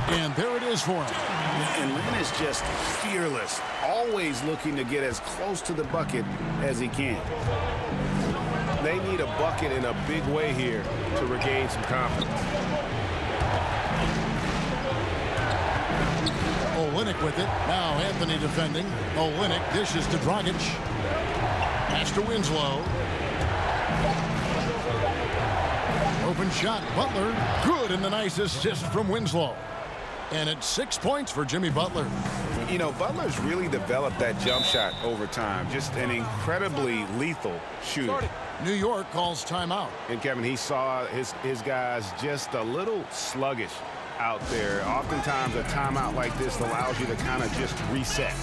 And there it is for him. And Lynn is just fearless. Always looking to get as close to the bucket as he can. They need a bucket in a big way here to regain some confidence. Olynyk with it. Now Anthony defending. Olynyk dishes to Dragic. Pass to Winslow. Open shot. Butler. Good, and the nice assist from Winslow. And it's 6 points for Jimmy Butler. You know, Butler's really developed that jump shot over time. Just an incredibly lethal shooter. New York calls timeout. And Kevin, he saw his guys just a little sluggish out there. Oftentimes a timeout like this allows you to kind of just reset.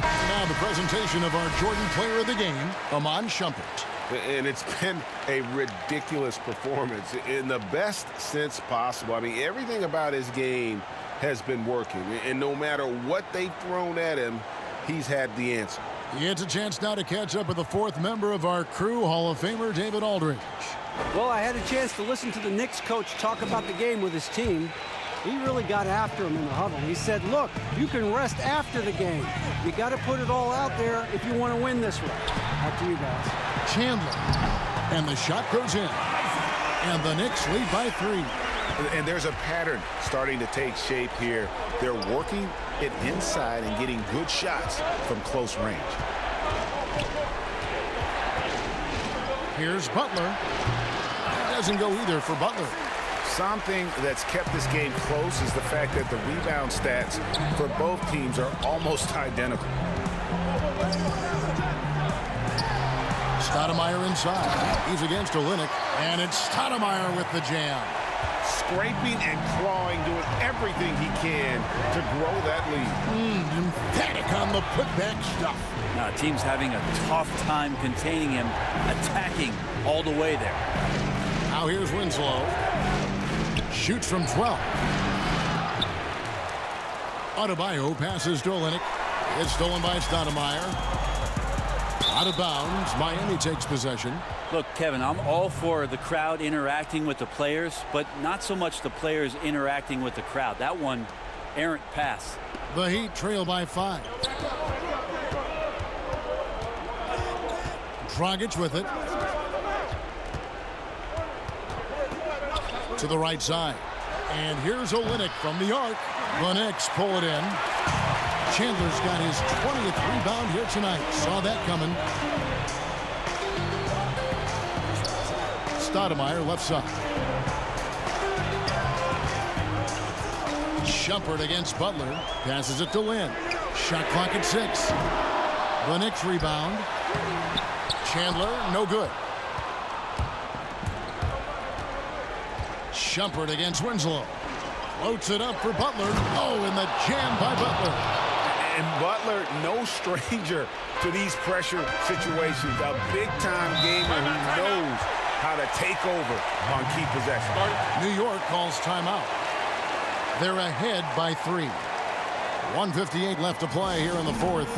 Now the presentation of our Jordan Player of the Game, Iman Shumpert. And it's been a ridiculous performance in the best sense possible. I mean, everything about his game has been working. And no matter what they've thrown at him, he's had the answer. He gets a chance now to catch up with the fourth member of our crew, Hall of Famer David Aldridge. Well, I had a chance to listen to the Knicks coach talk about the game with his team. He really got after him in the huddle. He said, look, you can rest after the game. You got to put it all out there if you want to win this one. Back to you guys. Chandler. And the shot goes in. And the Knicks lead by 3. And there's a pattern starting to take shape here. They're working it inside and getting good shots from close range. Here's Butler. It doesn't go either for Butler. Something that's kept this game close is the fact that the rebound stats for both teams are almost identical. Stoudemire inside. He's against Olynyk. And it's Stoudemire with the jam. Scraping and clawing, doing everything he can to grow that lead. Emphatic on the putback stuff. Now, team's having a tough time containing him, attacking all the way there. Now here's Winslow. Shoots from 12. Adebayo passes to Olynyk. It's stolen by Stoudemire. Out of bounds. Miami takes possession. Look, Kevin, I'm all for the crowd interacting with the players, but not so much the players interacting with the crowd. That one, errant pass. The Heat trail by 5. Dragic with it. To the right side. And here's Olynyk from the arc. The Knicks pull it in. Chandler's got his 20th rebound here tonight. Saw that coming. Stoudemire left side. Shumpert against Butler. Passes it to Lynn. Shot clock at 6. The Knicks rebound. Chandler, no good. Shumpert against Winslow. Floats it up for Butler. Oh, and the jam by Butler. And Butler, no stranger to these pressure situations. A big-time gamer who knows how to take over on key possessions. New York calls timeout. They're ahead by 3. 1:58 left to play here in the fourth.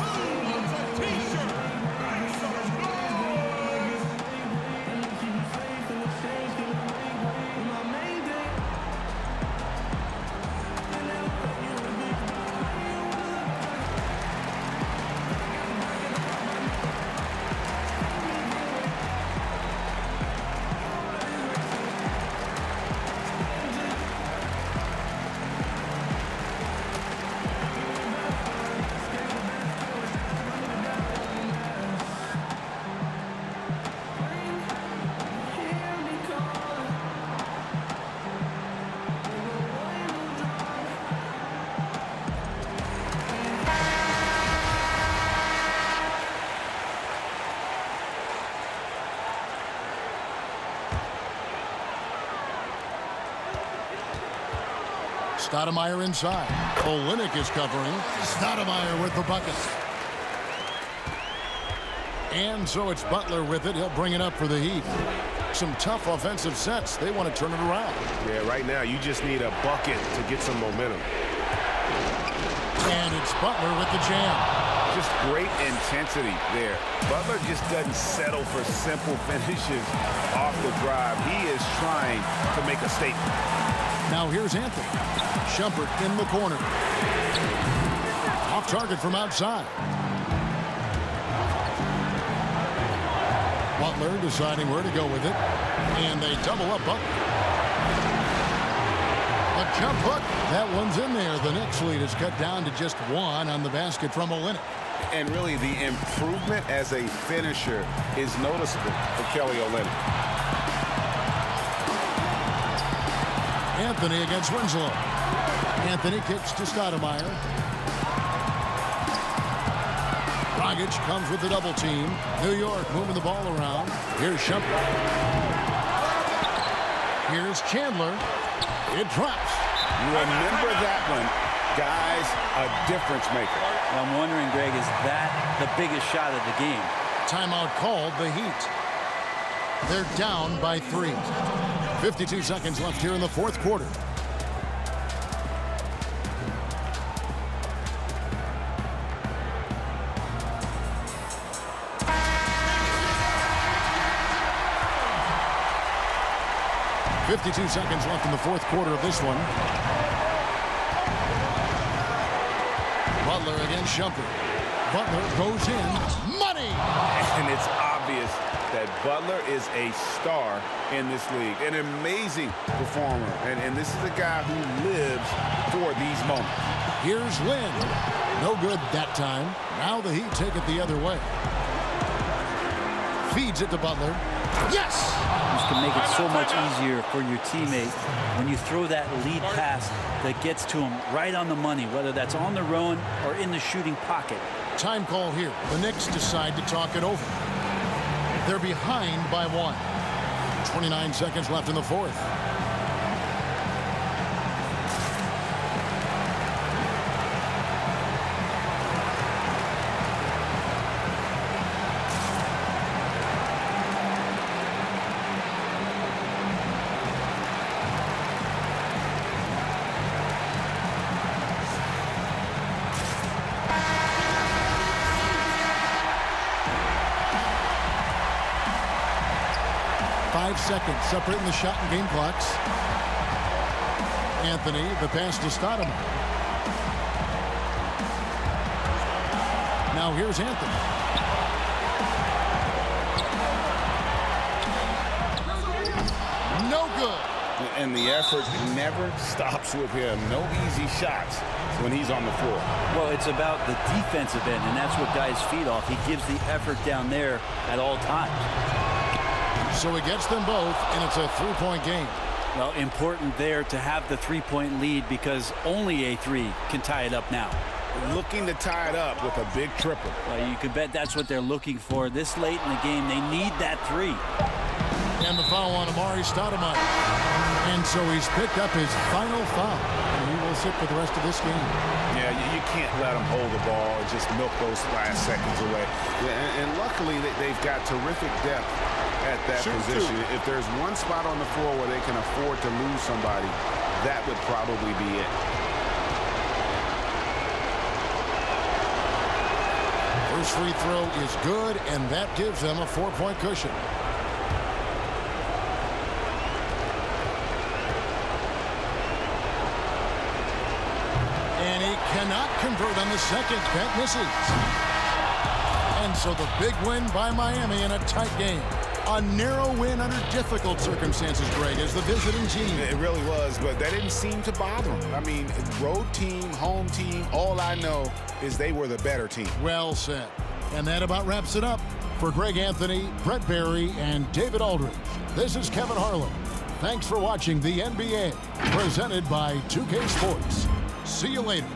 Stoudemire inside. Olynyk is covering. Stoudemire with the bucket. And so it's Butler with it. He'll bring it up for the Heat. Some tough offensive sets. They want to turn it around. Yeah, right now you just need a bucket to get some momentum. And it's Butler with the jam. Just great intensity there. Butler just doesn't settle for simple finishes off the drive. He is trying to make a statement. Now here's Anthony. Shumpert in the corner. Off target from outside. Butler deciding where to go with it. And they double up Butler. A jump hook. That one's in there. The Knicks lead is cut down to just one on the basket from Olynyk. And really, the improvement as a finisher is noticeable for Kelly Olynyk. Anthony against Winslow. Anthony kicks to Stoudemire. Dragic comes with the double team. New York moving the ball around. Here's Shumpert. Here's Chandler. It drops. Remember that one. Guys, a difference maker. I'm wondering, Greg, is that the biggest shot of the game? Timeout called, the Heat. They're down by 3. 52 seconds left here in the fourth quarter. .52 seconds left in the fourth quarter of this one. Butler against Shumpert. Butler goes in. Money! And it's obvious that Butler is a star in this league. An amazing performer. And this is a guy who lives for these moments. Here's Lynn. No good that time. Now the Heat take it the other way. Feeds it to Butler. Yes! This can make it so much easier for your teammate when you throw that lead pass that gets to him right on the money, whether that's on the run or in the shooting pocket. Time call here. The Knicks decide to talk it over. They're behind by 1. 29 seconds left in the fourth. Seconds separating the shot and game clocks. Anthony, the pass to Stoudemire. Now here's Anthony. No good. And the effort never stops with him. No easy shots when he's on the floor. Well, it's about the defensive end, and that's what guys feed off. He gives the effort down there at all times. So he gets them both, and it's a three-point game. Well, important there to have the three-point lead because only a 3 can tie it up now. Looking to tie it up with a big triple. Well, you could bet that's what they're looking for. This late in the game, they need that 3. And the foul on Amari Stoudemire. And so he's picked up his final foul. And he will sit for the rest of this game. Yeah, you can't let him hold the ball and just milk those last seconds away. Yeah, and luckily, they've got terrific depth at that position. If there's one spot on the floor where they can afford to lose somebody, that would probably be it. First free throw is good, and that gives them a 4-point cushion. And he cannot convert on the second. That misses. And so the big win by Miami in a tight game. A narrow win under difficult circumstances, Greg, as the visiting team. It really was, but that didn't seem to bother them. I mean, road team, home team, all I know is they were the better team. Well said. And that about wraps it up. For Greg Anthony, Brett Barry, and David Aldridge, this is Kevin Harlan. Thanks for watching the NBA, presented by 2K Sports. See you later.